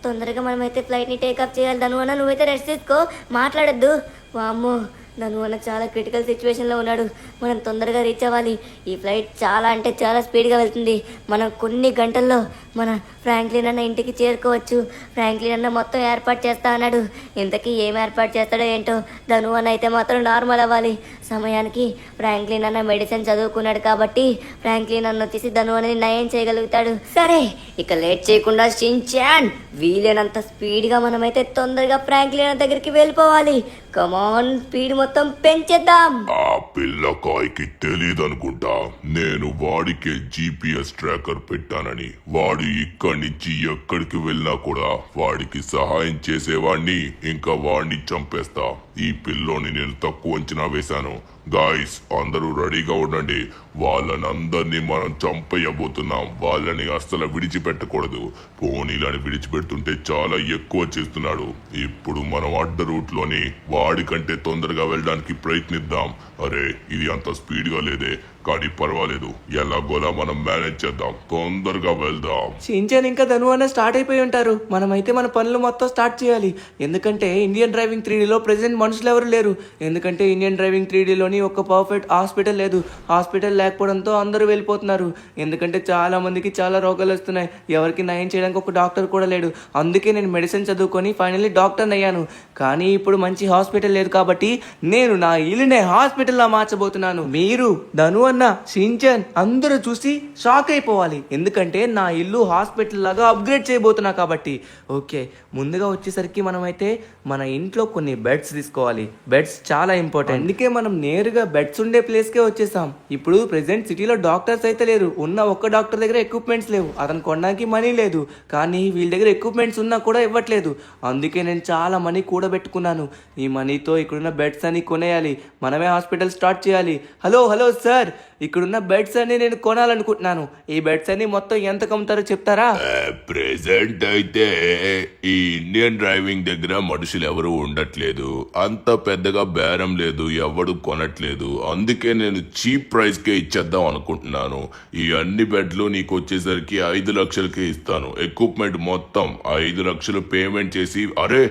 తొందరగా మనమైతే ఫ్లైట్ని టేకప్ చేయాలి. ధనువన్న, నువ్వైతే రెస్ట్ తీసుకో, మాట్లాడద్దు. వామ్మో, ధనువన్న చాలా క్రిటికల్ సిచ్యువేషన్లో ఉన్నాడు. మనం తొందరగా రీచ్ అవ్వాలి. ఈ ఫ్లైట్ చాలా అంటే చాలా స్పీడ్గా వెళ్తుంది. మనం కొన్ని గంటల్లో మన ఫ్రాంక్లిన్ అన్న ఇంటికి చేరుకోవచ్చు. ఫ్రాంక్లిన్ అన్న మొత్తం ఏర్పాటు చేస్తా అన్నాడు. ఇంతకీ ఏం ఏర్పాటు చేస్తాడో ఏంటో. ధను అన్న అయితే మాత్రం నార్మల్ అవ్వాలి. సమయానికి ఫ్రాంక్లిన్ అన్న మెడిసిన్ చదువుకున్నాడు కాబట్టి ఫ్రాంక్లిన్ అన్న వచ్చేసి ధను అన్నని నయం చేయగలుగుతాడు. సరే, ఇక లేట్ చేయకుండా షిన్చాన్, వీలైనంత స్పీడ్గా మనమైతే తొందరగా ఫ్రాంక్లిన్ అన్న దగ్గరికి వెళ్ళిపోవాలి. కమాన్, స్పీడ్ మొత్తం పెంచేద్దాం. ఆ పిల్లకాయకి తెలియదనుకుంటా, నేను వాడికే GPS ట్రాకర్ పెట్టానని. వాడు ఇక్కడి నుంచి ఎక్కడికి వెళ్ళినా కూడా వాడికి సహాయం చేసేవాడిని, ఇంకా వాడిని చంపేస్తా. ఈ పిల్లోని నేను తక్కువ అంచనా వేశాను. గాయస్ అందరూ రెడీగా ఉండండి. వాళ్ళని అందరినీ మనం చంపేయబోతున్నాం. వాళ్ళని అస్సలు విడిచిపెట్టకూడదు. పోనీలని విడిచిపెడుతుంటే చాలా ఎక్కువ చేస్తున్నాడు. ఇప్పుడు మనం అడ్డ రూట్ లోని వాడికంటే తొందరగా వెళ్ళడానికి ప్రయత్నిద్దాం. అరే ఇది అంత స్పీడ్ గా లేదే, కానీ పర్వాలేదు, ఎలాగోలా మనం మేనేజ్ చేద్దాం. తొందరగా వెళ్దాం. షించాన్ ఇంకా ధను అన్న స్టార్ట్ అయిపోయి ఉంటారు. మనమైతే మన పనులు మొత్తం స్టార్ట్ చేయాలి. ఎందుకంటే ఇండియన్ డ్రైవింగ్ 3Dలో ప్రెసెంట్ మనుషులు ఎవరు లేరు. ఎందుకంటే ఇండియన్ డ్రైవింగ్ 3Dలోని ఒక పర్ఫెక్ట్ హాస్పిటల్ లేదు. హాస్పిటల్ లేకపోవడంతో అందరూ వెళ్ళిపోతున్నారు. ఎందుకంటే చాలా మందికి చాలా రోగాలు వస్తున్నాయి. ఎవరికి నయం చేయడానికి ఒక డాక్టర్ కూడా లేడు. అందుకే నేను మెడిసిన్ చదువుకొని ఫైనల్లీ డాక్టర్ని అయ్యాను. కానీ ఇప్పుడు మంచి హాస్పిటల్ లేదు కాబట్టి నేను నా ఇల్లునే హాస్పిటల్లా మార్చబోతున్నాను. మీరు ధను అన్న, షించాన్ అందరూ చూసి షాక్ అయిపోవాలి. ఎందుకంటే నా ఇల్లు హాస్పిటల్ లాగా అప్గ్రేడ్ చేయబోతున్నా కాబట్టి. ఓకే, ముందుగా వచ్చేసరికి మనమైతే మన ఇంట్లో కొన్ని బెడ్స్ తీసుకోవాలి. బెడ్స్ చాలా ఇంపార్టెంట్. అందుకే మనం నేరుగా బెడ్స్ ఉండే ప్లేస్కే వచ్చేసాం. ఇప్పుడు ప్రెసెంట్ సిటీలో డాక్టర్స్ అయితే లేరు. ఉన్న ఒక్క డాక్టర్ దగ్గర ఎక్విప్మెంట్స్ లేవు. అతను కొనడానికి మనీ లేదు. కానీ వీళ్ళ దగ్గర ఎక్విప్మెంట్స్ ఉన్నా కూడా ఇవ్వట్లేదు. అందుకే నేను చాలా మనీ కూడబెట్టుకున్నాను. ఈ మనీతో ఇక్కడున్న బెడ్స్ అన్ని కొనేయాలి. మనమే హాస్పిటల్ స్టార్ట్ చేయాలి. హలో హలో సార్, ఇక్కడున్న బెడ్స్ అన్ని నేను కొనాలనుకుంటున్నాను. ఈ బెడ్స్ అన్ని మొత్తం ఎంత కమ్ముతారో చెప్తారా? ప్రెసెంట్ అయితే ఈ ఇండియన్ డ్రైవింగ్ దగ్గర మనుషులు ఎవరు ఉండట్లేదు. అంత పెద్దగా బేరం లేదు, ఎవడు కొనట్లేదు. అందుకే నేను చీప్ ప్రైస్ కే ఇచ్చేద్దాం అనుకుంటున్నాను. ఈ అన్ని బెడ్లు నీకు వచ్చేసరికి 5 లక్షలకే ఇస్తాను. ఎక్విప్మెంట్ మొత్తం 5 లక్షలు పేమెంట్ చేసి. అరే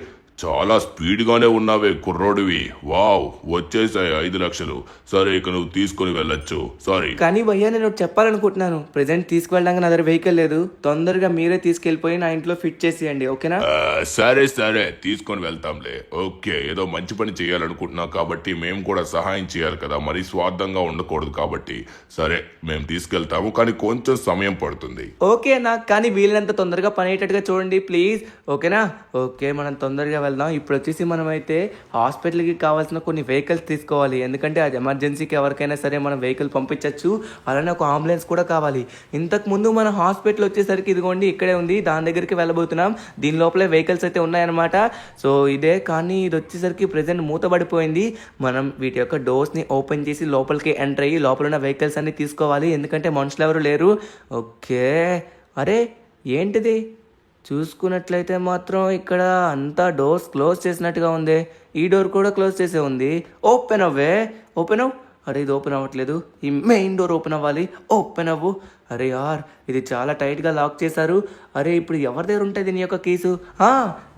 చాలా స్పీడ్ గానే ఉన్నావే కుర్రోడివి. వావ్, వచ్చేసాయి 5 లక్షలు. సరే ఇక నువ్వు తీసుకుని వెళ్ళొచ్చు. సారీ కానీ భయ్యా, నేను ఒకటి చెప్పాలనుకుంటున్నాను. ప్రెసెంట్ తీసుకువెళ్ళడానికి నా దగ్గర వెహికల్ లేదు. తొందరగా మీరే తీసుకెళ్ళిపోయి నా ఇంట్లో ఫిట్ చేసేయండి, ఓకేనా? సరే సరే తీసుకొని వెళ్తాంలే. ఓకే, ఏదో మంచి పని చేయాలనుకుంటున్నాం కాబట్టి మేము కూడా సహాయం చేయాలి కదా, మరి స్వార్థంగా ఉండకూడదు కాబట్టి. సరే మేము తీసుకెళ్తాము, కానీ కొంచెం సమయం పడుతుంది. ఓకే అన్న, కానీ వీళ్ళంత తొందరగా పని అయ్యేటట్టుగా చూడండి ప్లీజ్, ఓకేనా? ఓకే, మనం తొందరగా వెళ్దాం. ఇప్పుడు వచ్చేసి మనమైతే హాస్పిటల్కి కావాల్సిన కొన్ని వెహికల్స్ తీసుకోవాలి. ఎందుకంటే అది ఎమర్జెన్సీకి ఎవరికైనా సరే మనం వెహికల్ పంపించవచ్చు. అలానే ఒక అంబులెన్స్ కూడా కావాలి. ఇంతకు ముందు మన హాస్పిటల్ వచ్చేసరికి ఇదిగోండి ఇక్కడే ఉంది. దాని దగ్గరికి వెళ్ళబోతున్నాం. దీని లోపలే వెహికల్స్ అయితే ఉన్నాయన్నమాట. సో ఇదే, కానీ ఇది వచ్చేసరికి ప్రెసెంట్ మూతబడిపోయింది. మనం వీటి యొక్క డోర్స్ని ఓపెన్ చేసి లోపలికి ఎంటర్ అయ్యి లోపల ఉన్న వెహికల్స్ అన్ని తీసుకోవాలి. ఎందుకంటే మనుషులు ఎవరు లేరు. ఓకే, అరే ఏంటిది? చూసుకున్నట్లయితే మాత్రం ఇక్కడ అంతా డోర్స్ క్లోజ్ చేసినట్టుగా ఉంది. ఈ డోర్ కూడా క్లోజ్ చేసే ఉంది. ఓపెన్ అవ్వే, ఓపెన్ అవ్వు. అరే ఇది ఓపెన్ అవ్వట్లేదు. ఈ మెయిన్ డోర్ ఓపెన్ అవ్వాలి. ఓపెన్ అవ్వు. అరే యార్, ఇది చాలా టైట్గా లాక్ చేశారు. అరే ఇప్పుడు ఎవరి దగ్గర ఉంటాయి దీని యొక్క కీసు?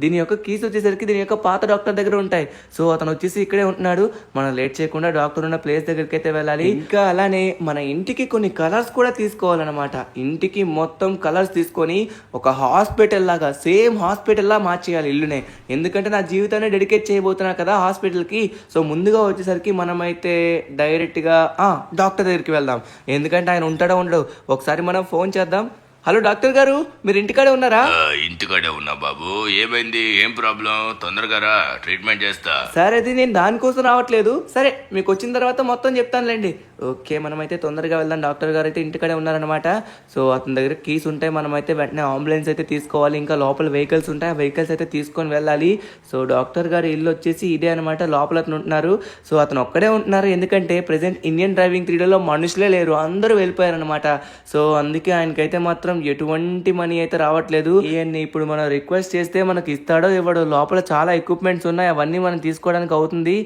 దీని యొక్క కీస్ వచ్చేసరికి దీని యొక్క పాత డాక్టర్ దగ్గర ఉంటాయి. సో అతను వచ్చేసి ఇక్కడే ఉంటున్నాడు. మనం లేట్ చేయకుండా డాక్టర్ ఉన్న ప్లేస్ దగ్గరికి అయితే వెళ్ళాలి. ఇంకా అలానే మన ఇంటికి కొన్ని కలర్స్ కూడా తీసుకోవాలన్నమాట. ఇంటికి మొత్తం కలర్స్ తీసుకొని ఒక హాస్పిటల్ లాగా, సేమ్ హాస్పిటల్ లా మార్చేయాలి ఇల్లునే. ఎందుకంటే నా జీవితాన్ని డెడికేట్ చేయబోతున్నా కదా హాస్పిటల్కి. సో ముందుగా వచ్చేసరికి మనమైతే డైరెక్ట్గా డాక్టర్ దగ్గరికి వెళ్దాం. ఎందుకంటే ఆయన ఉంటాడో ఉండడు. ఒకసారి మనం ఫోన్ చేద్దాం. హలో డాక్టర్ గారు, మీరు ఇంటికాడే ఉన్నారా? ఇంటికాడే ఉన్నా బాబు. ఏమైంది? ఏం ప్రాబ్లం? తొందరగా రా, ట్రీట్మెంట్ చేస్తా. సరే, అది నేను దానికోసం రావట్లేదు. సరే మీకు వచ్చిన తర్వాత మొత్తం చెప్తానులేండి. ఓకే, మనమైతే తొందరగా వెళ్దాం. డాక్టర్ గారు అయితే ఇంటికాడే ఉన్నారనమాట. సో అతని దగ్గర కీస్ ఉంటాయి. మనమైతే వెంటనే అంబులెన్స్ అయితే తీసుకోవాలి. ఇంకా లోపల వెహికల్స్ ఉంటాయి. ఆ వెహికల్స్ అయితే తీసుకొని వెళ్ళాలి. సో డాక్టర్ గారి ఇల్లు వచ్చేసి ఇదే అనమాట. లోపల అతను ఉంటున్నారు. సో అతను ఒక్కడే ఉంటున్నారు. ఎందుకంటే ప్రెసెంట్ ఇండియన్ డ్రైవింగ్ 3Dలో మనుషులే లేరు, అందరూ వెళ్ళిపోయారనమాట. సో అందుకే ఆయనకైతే మాత్రం ఎటువంటి మనీ అయితే రావట్లేదు. ఈయన్ని ఇప్పుడు మనం రిక్వెస్ట్ చేస్తే మనకి ఇస్తాడో ఇవ్వడో. లోపల చాలా ఎక్విప్మెంట్స్ ఉన్నాయి, అవన్నీ మనం తీసుకోవడానికి అవుతుంది.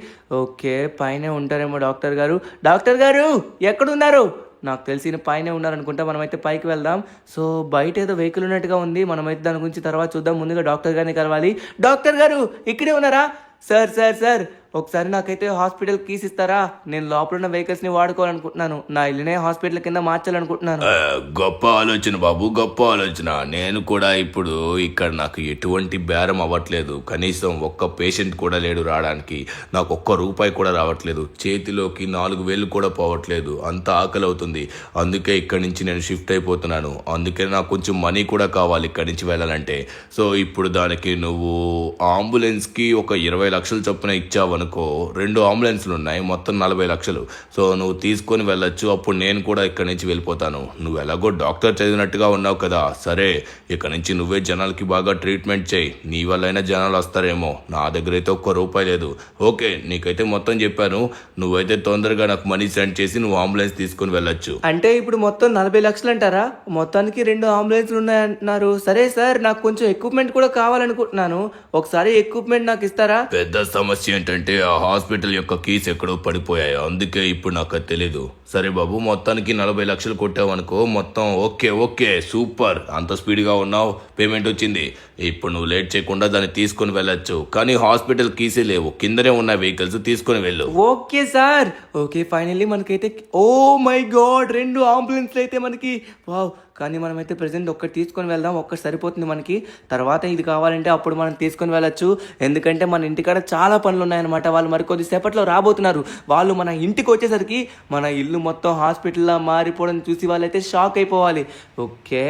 ఓకే, పైనే ఉంటారేమో డాక్టర్ గారు. డాక్టర్ గారు ఎక్కడున్నారు? నాకు తెలిసిన పైనే ఉన్నారనుకుంటా. మనమైతే పైకి వెళ్దాం. సో బయట ఏదో వెహికల్ ఉన్నట్టుగా ఉంది. మనమైతే దాని గురించి తర్వాత చూద్దాం. ముందుగా డాక్టర్ గారిని కలవాలి. డాక్టర్ గారు ఇక్కడే ఉన్నారా? సార్ సార్ సార్, ఒకసారి నాకైతే హాస్పిటల్ కీస్ ఇస్తారా? నేను లోపల ఉన్న వెహికల్స్ ని వాడుకోవాలనుకుంటున్నాను. నా ఇల్లునే హాస్పిటల్ కింద మార్చాలనుకుంటున్నాను. గొప్ప ఆలోచన బాబు, గొప్ప ఆలోచన. నేను కూడా ఇప్పుడు ఇక్కడ నాకు ఎటువంటి బేరం అవ్వట్లేదు. కనీసం ఒక్క పేషెంట్ కూడా లేడు రావడానికి. నాకు ఒక్క రూపాయి కూడా రావట్లేదు. చేతిలోకి 4,000 కూడా పోవట్లేదు. అంత ఆకలి అవుతుంది. అందుకే ఇక్కడి నుంచి నేను షిఫ్ట్ అయిపోతున్నాను. అందుకే నాకు కొంచెం మనీ కూడా కావాలి ఇక్కడి నుంచి వెళ్ళాలంటే. సో ఇప్పుడు దానికి నువ్వు అంబులెన్స్ కి ఒక 20 లక్షలు చొప్పున ఇచ్చావు అనుకో 2 అంబులెన్స్లు ఉన్నాయి, మొత్తం 40 లక్షలు. సో నువ్వు తీసుకొని వెళ్ళొచ్చు, అప్పుడు నేను కూడా ఇక్కడి నుంచి వెళ్ళిపోతాను. నువ్వు ఎలాగో డాక్టర్ చదివినట్టుగా ఉన్నావు కదా, సరే ఇక్కడి నుంచి నువ్వే జనాలకి బాగా ట్రీట్మెంట్ చేయి. నీ వల్లైనా జనాలు వస్తారేమో. నా దగ్గర అయితే ₹1 లేదు. ఓకే, నీకైతే మొత్తం చెప్పాను. నువ్వైతే తొందరగా నాకు మనీ సెండ్ చేసి నువ్వు అంబులెన్స్ తీసుకొని వెళ్ళొచ్చు. అంటే ఇప్పుడు మొత్తం 40 లక్షలు అంటారా? మొత్తానికి 2 అంబులెన్స్లు ఉన్నాయంటున్నారు. సరే సార్, నాకు కొంచెం ఎక్విప్మెంట్ కూడా కావాలనుకుంటున్నాను. ఒకసారి ఎక్విప్మెంట్ నాకు ఇస్తారా? పెద్ద సమస్య ఏంటంటే ఆ హాస్పిటల్ యొక్క కీస్ ఎక్కడో పడిపోయాయి, అందుకే ఇప్పుడు నాకు అది తెలీదు. సరే బాబు, మొత్తానికి 40 లక్షలు కొట్టావనుకో, మొత్తం ఓకే సూపర్. అంత స్పీడ్గా ఉన్నావు, పేమెంట్ వచ్చింది. ఇప్పుడు నువ్వు లేట్ చేయకుండా దాన్ని తీసుకొని వెళ్ళొచ్చు. కానీ హాస్పిటల్ కీసే లేవు, కిందనే ఉన్న వెహికల్స్ తీసుకొని వెళ్ళు. Okay sir. ఓకే, ఫైనల్లీ మనకైతే ఓ మై గాడ్ 2 అంబులెన్స్లు అయితే మనకి. వావ్. కానీ మనమైతే ప్రెసెంట్ ఒక్కటి తీసుకొని వెళ్దాం. ఒక్కటి సరిపోతుంది మనకి. తర్వాత ఇది కావాలంటే అప్పుడు మనం తీసుకొని వెళ్ళొచ్చు. ఎందుకంటే మన ఇంటికాడ చాలా పనులు ఉన్నాయన్నమాట. వాళ్ళు మరి కొద్దిసేపట్లో రాబోతున్నారు. వాళ్ళు మన ఇంటికి వచ్చేసరికి మన ఇల్లు మొత్తం హాస్పిటల్లా మారిపోవడం చూసి వాళ్ళైతే షాక్ అయిపోవాలి. ఓకే,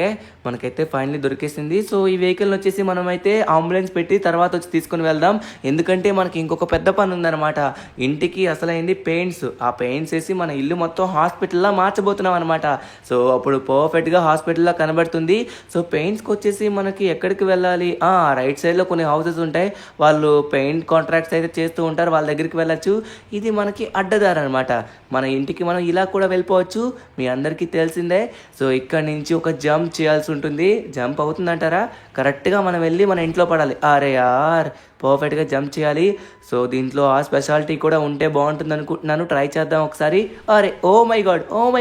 మనకైతే ఫైనల్లీ దొరికేసింది. సో ఈ వెహికల్ వచ్చేసి మనమైతే అంబులెన్స్ పెట్టి తర్వాత వచ్చి తీసుకొని వెళ్దాం. ఎందుకంటే మనకి ఇంకొక పెద్ద పని ఉందన్నమాట. ఇంటికి అసలైంది పెయింట్స్. ఆ పెయింట్స్ వేసి మన ఇల్లు మొత్తం హాస్పిటల్లా మార్చబోతున్నాం అనమాట. సో అప్పుడు పర్ఫెక్ట్గా హాస్పిటల్లా కనబడుతుంది. సో పెయింట్స్కి వచ్చేసి మనకి ఎక్కడికి వెళ్ళాలి? రైట్ సైడ్లో కొన్ని హౌసెస్ ఉంటాయి. వాళ్ళు పెయింట్ కాంట్రాక్ట్స్ అయితే చేస్తూ ఉంటారు, వాళ్ళ దగ్గరికి వెళ్ళచ్చు. ఇది మనకి అడ్డదారి అనమాట. మన ఇంటికి మనం ఇలా కూడా వెళ్ళిపోవచ్చు. మీ అందరికీ తెలిసిందే. సో ఇక్కడ నుంచి ఒక జంప్ చేయాల్సి ఉంటుంది. జంప్ అవుతుందంటారా? కరెక్ట్గా మనం వెళ్ళి మన ఇంట్లో పడాలి. అరే యార్, పర్ఫెక్ట్గా జంప్ చేయాలి. సో దీంట్లో ఆ స్పెషాలిటీ కూడా ఉంటే బాగుంటుంది అనుకుంటున్నాను. ట్రై చేద్దాం ఒకసారి. అరే oh my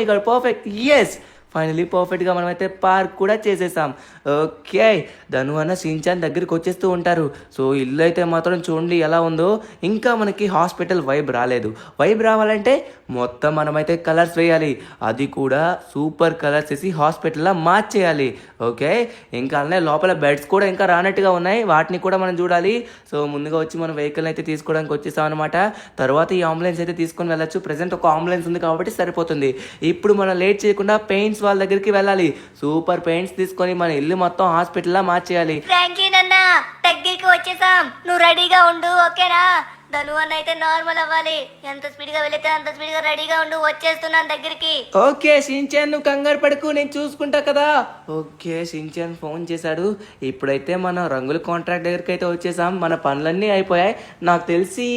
god perfect. Yes, finally పర్ఫెక్ట్గా మనమైతే పార్క్ కూడా చేసేసాం. ఓకే, ధను అన్న షిన్చాన్ దగ్గరికి వచ్చేస్తూ ఉంటారు. సో ఇల్లు అయితే మాత్రం చూడండి ఎలా ఉందో. ఇంకా మనకి హాస్పిటల్ వైబ్ రాలేదు. వైబ్ రావాలంటే మొత్తం మనమైతే కలర్స్ వేయాలి. అది కూడా సూపర్ కలర్స్ వేసి హాస్పిటల్లో మార్చేయాలి. ఓకే, ఇంకా అలానే లోపల బెడ్స్ కూడా ఇంకా రానట్టుగా ఉన్నాయి, వాటిని కూడా మనం చూడాలి. సో ముందుగా వచ్చి మనం వెహికల్ అయితే తీసుకోవడానికి వచ్చేసాం అనమాట. తర్వాత ఈ అంబులెన్స్ అయితే తీసుకొని వెళ్ళచ్చు. ప్రెసెంట్ ఒక అంబులెన్స్ ఉంది కాబట్టి సరిపోతుంది. ఇప్పుడు మనం లేట్ చేయకుండా పెయింట్స్ వాళ్ళ దగ్గరికి వెళ్ళాలి. సూపర్ పెయింట్స్ తీసుకొని మన ఇల్లు మొత్తం హాస్పిటల్లా మార్చేయాలి. ఫ్రాంకీ అన్న దగ్గరికి వచ్చేసాం, నువ్వు రెడీగా ఉండు. ఓకేనా? ధను అన్న అయితే నార్మల్ అవ్వాలి. ఎంత స్పీడ్గా వెళితే అంత స్పీడ్గా రెడీగా ఉండు. వచ్చేస్తున్నాను దగ్గరికి. ఓకే షిన్చాన్, నువ్వు కంగారు పడకు, నేను చూసుకుంటా కదా. ఓకే, షిన్చాన్ ఫోన్ చేశాడు. ఇప్పుడైతే మనం రంగుల కాంట్రాక్ట్ దగ్గరికి అయితే వచ్చేసాం. మన పనులన్నీ అయిపోయాయి. నాకు తెలిసి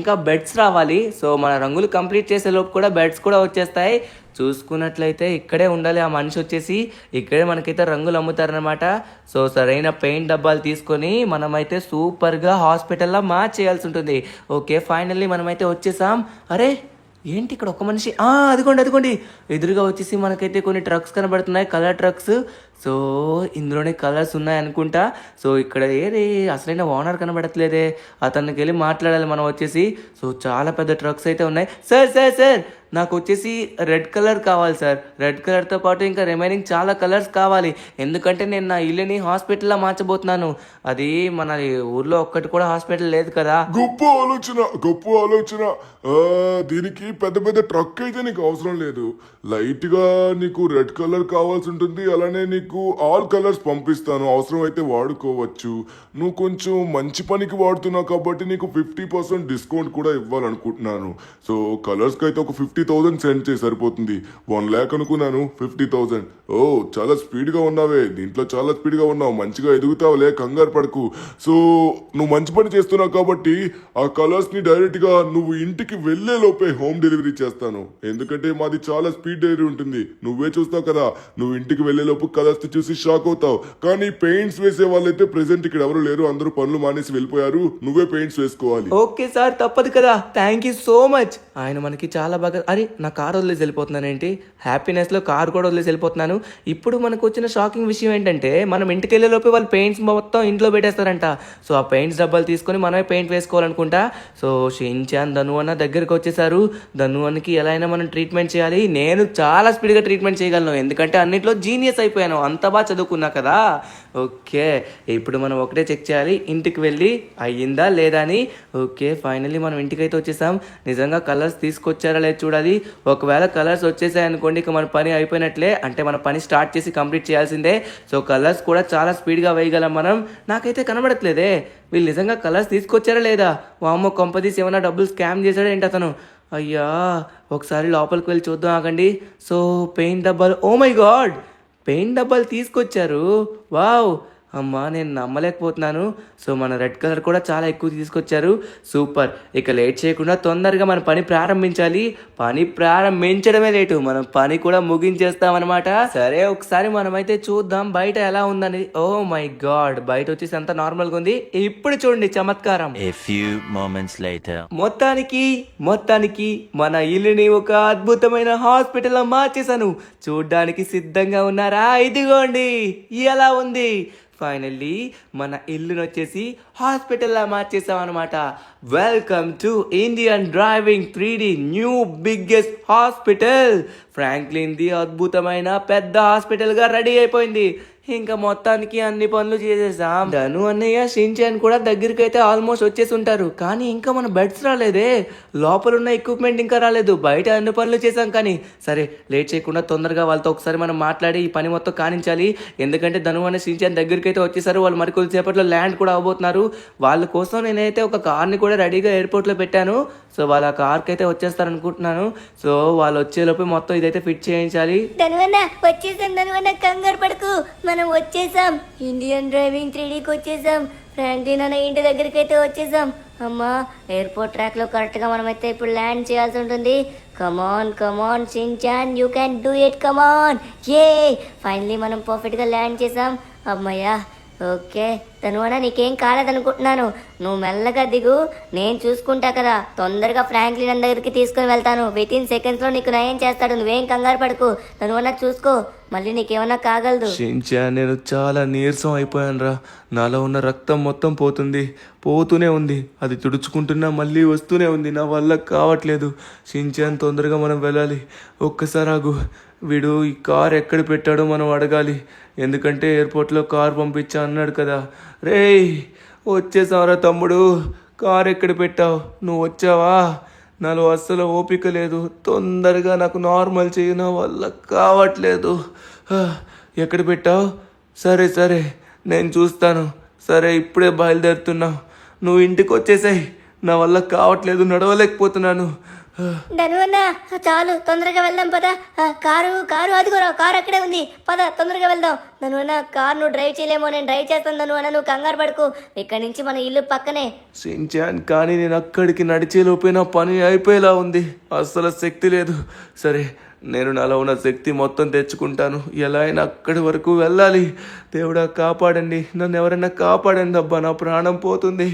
ఇంకా బెడ్స్ రావాలి. సో మన రంగులు కంప్లీట్ చేసే లోపు కూడా బెడ్స్ కూడా వచ్చేస్తాయి. చూసుకున్నట్లయితే ఇక్కడే ఉండాలి ఆ మనిషి వచ్చేసి. ఇక్కడే మనకైతే రంగులు అమ్ముతారనమాట. సో సరైన పెయింట్ డబ్బాలు తీసుకొని మనమైతే సూపర్గా హాస్పిటల్లో మార్చేయాల్సి ఉంటుంది. ఓకే, ఫైనల్లీ మనమైతే వచ్చేసాం. అరే ఏంటి ఇక్కడ ఒక మనిషి? అదిగోండి ఎదురుగా వచ్చేసి మనకైతే కొన్ని ట్రక్స్ కనబడుతున్నాయి, కలర్ ట్రక్స్. సో ఇందులోనే కలర్స్ ఉన్నాయి అనుకుంటా. సో ఇక్కడ అసలైన ఓనర్ కనబడట్లేదే, అతనికి వెళ్ళి మాట్లాడాలి మనం వచ్చేసి. సో చాలా పెద్ద ట్రక్స్ అయితే ఉన్నాయి. సార్ నాకు వచ్చేసి రెడ్ కలర్ కావాలి సార్. రెడ్ కలర్తో పాటు ఇంకా రిమైనింగ్ చాలా కలర్స్ కావాలి. ఎందుకంటే నేను నా ఇల్లుని హాస్పిటల్లో మార్చబోతున్నాను. అది మన ఊర్లో ఒక్కటి కూడా హాస్పిటల్ లేదు కదా. గొప్ప ఆలోచన. దీనికి పెద్ద ట్రక్ అయితే నీకు అవసరం లేదు. లైట్ గా నీకు రెడ్ కలర్ కావాల్సి ఉంటుంది. అలానే నీకు ఆల్ కలర్స్ పంపిస్తాను, అవసరం అయితే వాడుకోవచ్చు. నువ్వు కొంచెం మంచి పనికి వాడుతున్నావు కాబట్టి నీకు 50% డిస్కౌంట్ కూడా ఇవ్వాలనుకుంటున్నాను. సో కలర్స్ కి అయితే ఒక 50,000 సెండ్ చేసి సరిపోతుంది. 1 lakh అనుకున్నాను, 50,000. ఓ చాలా స్పీడ్ గా ఉన్నావే, దీంట్లో చాలా స్పీడ్ గా ఉన్నావు, మంచిగా ఎదుగుతావులే, కంగారు పడకు. సో నువ్వు మంచి పని చేస్తున్నావు కాబట్టి ఆ కలర్స్ ని డైరెక్ట్ గా నువ్వు ఇంటికి వెళ్లే లోపే హోమ్ డెలివరీ చేస్తాను. ఎందుకంటే మాది చాలా స్పీడ్ డెలివరీ ఉంటుంది. నువ్వే చూస్తావు కదా, నువ్వు ఇంటికి వెళ్లే లోపు కలర్స్ చూసి షాక్ అవుతావు. కానీ పెయింట్స్ వేసే వాళ్ళైతే ప్రెసెంట్ ఇక్కడ ఎవరు లేరు, అందరూ పనులు మానేసి వెళ్ళిపోయారు. నువ్వే పెయింట్స్ వేసుకోవాలి. ఓకే సార్, తప్పదు కదా. Thank you so much. ఆయన మనకి చాలా బాగా. అరే నా కార్ వదిలేసి వెళ్ళిపోతున్నాను ఏంటి? హ్యాపీనెస్ లో కార్ కూడా వదిలేసి వెళ్ళిపోతున్నాను. ఇప్పుడు మనకు వచ్చిన షాకింగ్ విషయం ఏంటంటే మనం ఇంటికి వెళ్ళే లోపే వాళ్ళు పెయింట్స్ మొత్తం ఇంట్లో పెట్టేస్తారంట. సో ఆ పెయింట్స్ డబ్బాలు తీసుకొని మనమే పెయింట్ వేసుకోవాలనుకుంటా. సో షిన్చాన్ ధను అన్న దగ్గరికి వచ్చేసారు. ధను అన్నకి ఎలా అయినా మనం ట్రీట్మెంట్ చేయాలి. నేను చాలా స్పీడ్గా ట్రీట్మెంట్ చేయగలను, ఎందుకంటే అన్నిట్లో జీనియస్ అయిపోయాను, అంత బాగా చదువుకున్నా కదా. ఓకే, ఇప్పుడు మనం ఒకటే చెక్ చేయాలి, ఇంటికి వెళ్ళి అయ్యిందా లేదా అని. ఓకే, ఫైనల్లీ మనం ఇంటికైతే వచ్చేసాం. నిజంగా కలర్స్ తీసుకొచ్చారా లేదు చూడాలి. ఒకవేళ కలర్స్ వచ్చేసాయి అనుకోండి, ఇక మన పని అయిపోయినట్లే, అంటే మన పని స్టార్ట్ చేసి కంప్లీట్ చేయాల్సిందే. సో కలర్స్ కూడా చాలా స్పీడ్గా వేయగలం మనం. నాకైతే కనబడట్లేదే వీళ్ళు నిజంగా కలర్స్ తీసుకొచ్చారా లేదా. వామ్మో, కొంపదీసి ఏమైనా డబ్బులు స్కామ్ చేశాడా ఏంటి అతను. అయ్యా, ఒకసారి లోపలికి వెళ్ళి చూద్దాం ఆగండి. సో పెయింట్ డబ్బాలు, ఓ మై గాడ్, పెయింట్ డబ్బాలు తీసుకొచ్చారు. వావ్, అమ్మా నేను నమ్మలేకపోతున్నాను. సో మన రెడ్ కలర్ కూడా చాలా ఎక్కువ తీసుకొచ్చారు. సూపర్. ఇక లేట్ చేయకుండా తొందరగా మన పని ప్రారంభించాలి. పని ప్రారంభించడమే లేటు, మనం పని కూడా ముగించేస్తామన్నమాట. సరే, ఒకసారి మనమైతే చూద్దాం బయట ఎలా ఉందని. ఓ మై గాడ్, బయట వచ్చేసి అంత నార్మల్గా ఉంది. ఇప్పుడు చూడండి చమత్కారం. A few moments later. మొత్తానికి మన ఇల్లుని ఒక అద్భుతమైన హాస్పిటల్ మార్చేశాను. చూడ్డానికి సిద్ధంగా ఉన్నారా? ఇదిగోండి ఎలా ఉంది. ఫైనల్లీ మన ఇల్లుని వచ్చేసి హాస్పిటల్లా మార్చేసాం అనమాట. Welcome to Indian driving 3D new biggest hospital. Franklin the అద్భుతమైన పెద్ద హాస్పిటల్గా రెడీ అయిపోయింది. ఇంకా మొత్తానికి అన్ని పనులు చేసేసాం. ధను అన్నయ్య, షిన్చాన్ కూడా దగ్గరికి అయితే ఆల్మోస్ట్ వచ్చేసి ఉంటారు. కానీ ఇంకా మన బెడ్స్ రాలేదే, లోపల ఉన్న ఎక్విప్మెంట్ ఇంకా రాలేదు. బయట అన్ని పనులు చేసాం. కానీ సరే, లేట్ చేయకుండా తొందరగా వాళ్ళతో ఒకసారి మనం మాట్లాడి ఈ పని మొత్తం కానించాలి. ఎందుకంటే ధను అనే షిన్చాన్ దగ్గరికి అయితే వచ్చేసారు. వాళ్ళు మరి కొద్దిసేపట్లో ల్యాండ్ కూడా అవబోతున్నారు. వాళ్ళ కోసం నేనైతే ఒక కార్ని కూడా రెడీగా ఎయిర్పోర్ట్లో పెట్టాను. సో వాళ్ళ కార్కి అయితే వచ్చేస్తారు అనుకుంటున్నాను. సో వాళ్ళు వచ్చేలోపు మొత్తం ఇదైతే ఫిట్ చేయించాలి. ధనువన్న వచ్చేసాం, ధనువన్న కంగారు పడకు, మనం వచ్చేసాం. ఇండియన్ డ్రైవింగ్ 3Dకి వచ్చేసాం. ఫ్రాంక్లిన్ అన్న ఇంటి దగ్గరికి అయితే వచ్చేసాం. అమ్మా, ఎయిర్పోర్ట్ ట్రాక్ లో కరెక్ట్ గా మనమైతే ఇప్పుడు ల్యాండ్ చేయాల్సి ఉంటుంది. Come on Shinchan, you can do it, come on. ఏ ఫైనలీ మనం పర్ఫెక్ట్ గా ల్యాండ్ చేసాం. అమ్మయ్యా, ఓకే ధనువన్న, నీకేం కాలేదనుకుంటున్నాను. నువ్వు మెల్లగా దిగు, నేను చూసుకుంటా కదా. తొందరగా ఫ్రాంక్లిన్ అన్న దగ్గరికి తీసుకుని వెళ్తాను. వితిన్ సెకండ్స్ లో నీకు నయం చేస్తాడు. నువ్వేం కంగారు పడకు. ధనువన్న చూసుకో, మళ్ళీ నీకేమన్నా కాగలదు. షిన్చాన్, నేను చాలా నీరసం అయిపోయాను రా. నాలో ఉన్న రక్తం మొత్తం పోతూనే ఉంది. అది తుడుచుకుంటున్నా మళ్ళీ వస్తూనే ఉంది. నా వల్ల కావట్లేదు. షిన్చాన్, తొందరగా మనం వెళ్ళాలి. ఒక్కసారి ఆగు. వీడు ఈ కార్ ఎక్కడ పెట్టాడో మనం అడగాలి. ఎందుకంటే ఎయిర్పోర్ట్లో కార్ పంపించా అన్నాడు కదా. రేయ్, వచ్చేసావరా తమ్ముడు. కార్ ఎక్కడ పెట్టావు? నువ్వు వచ్చావా? నాలో అస్సలు ఓపిక లేదు. తొందరగా నాకు నార్మల్ చేయి, నా వల్ల కావట్లేదు. ఎక్కడ పెట్టావు? సరే నేను చూస్తాను. సరే, ఇప్పుడే బయలుదేరుతున్నావు. నువ్వు ఇంటికి వచ్చేసాయి. నా వల్ల కావట్లేదు, నడవలేకపోతున్నాను. ధనువన్న చాలు, తొందరగా వెళ్దాం పద. కారు అదిగోరా, కారు అక్కడే ఉంది. పద తొందరగా వెళ్దాం. ధనువన్న, కారు నువ్వు డ్రైవ్ చేయలేమో, నేను డ్రైవ్ చేస్తాను. ధనువన్న, నువ్వు కంగారు పడుకు. ఇక్కడి నుంచి మన ఇల్లు పక్కనే. షిన్చాన్, కానీ నేను అక్కడికి నడిచేలోపే నా పని అయిపోయేలా ఉంది. అస్సలు శక్తి లేదు. సరే, నేను నాలో ఉన్న శక్తి మొత్తం తెచ్చుకుంటాను. ఎలా అయినా అక్కడి వరకు వెళ్ళాలి. దేవుడా కాపాడండి, నన్ను ఎవరైనా కాపాడండి. అబ్బా, నా ప్రాణం పోతుంది.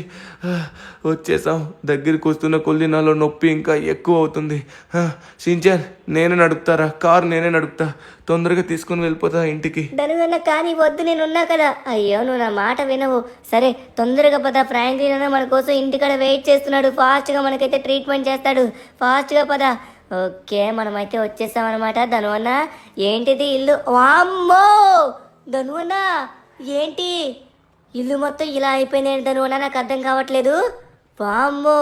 వచ్చేసాం. దగ్గరికి వస్తున్న కొద్ది నాలో నొప్పి ఇంకా ఎక్కువ అవుతుంది. షిన్చాన్, నేనే నడుపుతారా? కారు నేనే నడుపుతా. తొందరగా తీసుకుని వెళ్ళిపోతా ఇంటికి. ధనువన్న, కానీ వద్దు, నేను ఉన్నా కదా. అయ్యో, నువ్వు నా మాట వినవు. సరే, తొందరగా పద. ఫ్రాంక్లిన్ అన్న మన కోసం ఇంటికాడ వెయిట్ చేస్తున్నాడు. ఫాస్ట్గా మనకైతే ట్రీట్మెంట్ చేస్తాడు. ఫాస్ట్గా పద. ఓకే, మనమైతే వచ్చేసామన్నమాట. ధనువన్న, ఏంటిది ఇల్లు? వామ్మో ధనువన్న, ఏంటి ఇల్లు మొత్తం ఇలా అయిపోయింది ధనువన్న? నాకు అర్థం కావట్లేదు. వామ్మో,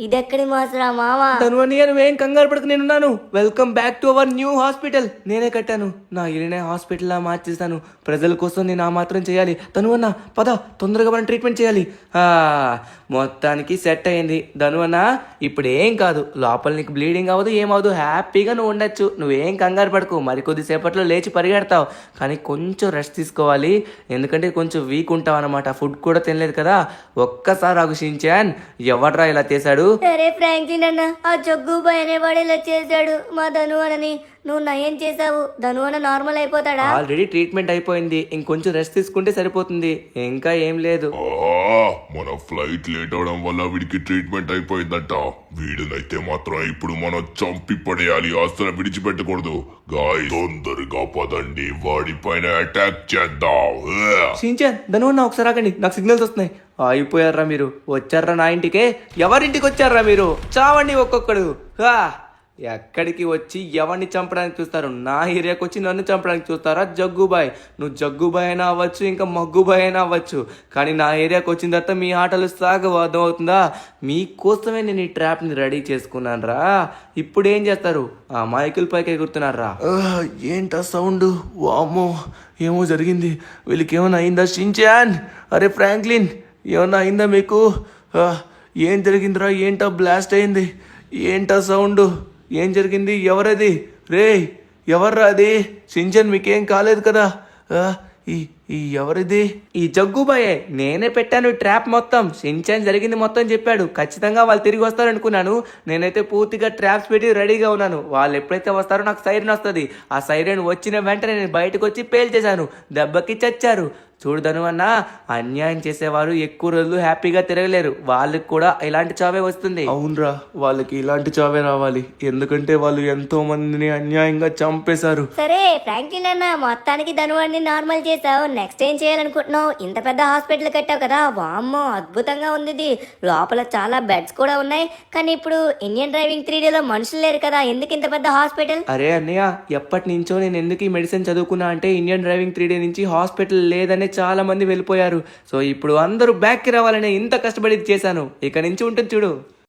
ఇదెక్కడి మాసరా మావా? ధనువన్నయ్య, నువ్వేం కంగారు పడకు, నేనున్నాను. Welcome back to our new hospital. నేనే కట్టాను. నా ఇల్లునే హాస్పిటల్లా మార్చేస్తాను. ప్రజల కోసం నేను ఆ మాత్రం చేయాలి. ధనువన్న, పద, తొందరగా మనం ట్రీట్మెంట్ చేయాలి. మొత్తానికి సెట్ అయింది. ధనువన్న, ఇప్పుడు ఏం కాదు. లోపల నీకు బ్లీడింగ్ అవ్వదు, ఏమవదు. హ్యాపీగా నువ్వు ఉండొచ్చు. నువ్వేం కంగారు పడకు. మరి కొద్దిసేపట్లో లేచి పరిగెడతావు. కానీ కొంచెం రెస్ట్ తీసుకోవాలి. ఎందుకంటే కొంచెం వీక్ ఉంటావు అనమాట. ఫుడ్ కూడా తినలేదు కదా. ఒక్కసారి ఆగు షిన్చాన్, ఎవడ్రా ఇలా చేశాడు? సరే ఫ్రాంక్లిన్ అన్న, ఆ జగ్గు బాయ్ అనేవాడు ఇలా చేశాడు మా ధనువనని. నువ్వు నయం చేసావు. ధనువన నార్మల్ అయిపోతాడా? ఆల్రెడీ ట్రీట్మెంట్ అయిపోయింది. ఇంకొంచెం రెస్ట్ తీసుకుంటే సరిపోతుంది. ఇంకా ఏం లేదు. మన ఫ్లైట్ లేట్ అవడం వల్ల వీడికి ట్రీట్మెంట్ అయిపోయిందంట. వీడినైతే మాత్రం ఇప్పుడు మనం చంపి పడేయాలి. అసలు విడిచిపెట్టకూడదు. గాయ్, తొందరగా పదండి, వాడి పైన అటాక్ చేద్దాం. షిన్చాన్, ధనువన్న, ఒకసారి ఆగండి. నాకు సిగ్నల్స్ వస్తున్నాయి. అయిపోయారా మీరు? వచ్చారా నా ఇంటికే? ఎవరింటికి వచ్చారా మీరు? చావండి ఒక్కొక్కడు. ఎక్కడికి వచ్చి ఎవరిని చంపడానికి చూస్తారు? నా ఏరియాకి వచ్చి నన్ను చంపడానికి చూస్తారా? జగ్గుబాయ్, నువ్వు జగ్గుబాయ్ అయినా అవ్వచ్చు, ఇంకా మగ్గుబాయ్ అయినా అవ్వచ్చు, కానీ నా ఏరియాకి వచ్చిన తర్వాత మీ ఆటలు సాగవు, అర్థమవుతుందా? మీకోసమే నేను ఈ ట్రాప్ని రెడీ చేసుకున్నాను రా. ఇప్పుడు ఏం చేస్తారు? ఆ మైకుల పైకి ఎగురుతున్నారా? ఏంటా సౌండ్? వామ్మో, ఏమో జరిగింది. వీళ్ళకి ఏమైనా అయిందా? షించాన్, అరే ఫ్రాంక్లిన్, ఏమన్నా అయిందా మీకు? ఏం జరిగిందిరా? ఏంటా బ్లాస్ట్ అయింది? ఏంటా సౌండ్? ఏం జరిగింది? ఎవరది? రే, ఎవర్రా అది? షించాన్, మీకేం కాలేదు కదా? ఈ ఎవరిది? ఈ జగ్గుబాయే, నేనే పెట్టాను ట్రాప్ మొత్తం. షించాన్ జరిగింది మొత్తం చెప్పాడు. ఖచ్చితంగా వాళ్ళు తిరిగి వస్తారనుకున్నాను. నేనైతే పూర్తిగా ట్రాప్స్ పెట్టి రెడీగా ఉన్నాను. వాళ్ళు ఎప్పుడైతే వస్తారో నాకు సైరన్ వస్తుంది. ఆ సైరన్ వచ్చిన వెంటనే నేను బయటకు వచ్చి పేల్చేశాను. దెబ్బకి చచ్చారు. చూడదను అన్న, అన్యాయం చేసేవారు ఎక్కువ రోజులు హ్యాపీగా తిరగలేరు. వాళ్ళకి కూడా ఇలాంటి చావే వస్తుంది. అవునరా, వాళ్ళకి ఇలాంటి చావే రావాలి. ఎందుకంటే వాళ్ళు ఎంతో మందిని అన్యాయంగా చంపేశారు. సరే ఫ్రాంక్లిన్ అన్న, మొత్తానికి ధనువాడిని నార్మల్ చేసావు. నెక్స్ట్ ఏం చేయాలనుకుంటున్నావు? ఇంత పెద్ద హాస్పిటల్ కట్టావు కదా, వామ్మో అద్భుతంగా ఉంది ఇది. లోపల చాలా బెడ్స్ కూడా ఉన్నాయి. కానీ ఇప్పుడు ఇండియన్ డ్రైవింగ్ 3Dలో మనుషులు లేరు కదా, ఎందుకు ఇంత పెద్ద హాస్పిటల్? అరే అన్నయ్య, ఎప్పటి నుంచో నేను ఎందుకు ఈ మెడిసిన్ చదువుకున్నా అంటే ఇండియన్ డ్రైవింగ్ 3D నుంచి హాస్పిటల్ లేదనే చాలా మంది వెళ్ళిపోయారు. సో ఇప్పుడు అందరూ బ్యాక్కి రావాలని ఇంత కష్టపడి చేశాను. ఇక నుంచి ఉంటుంది చూడు.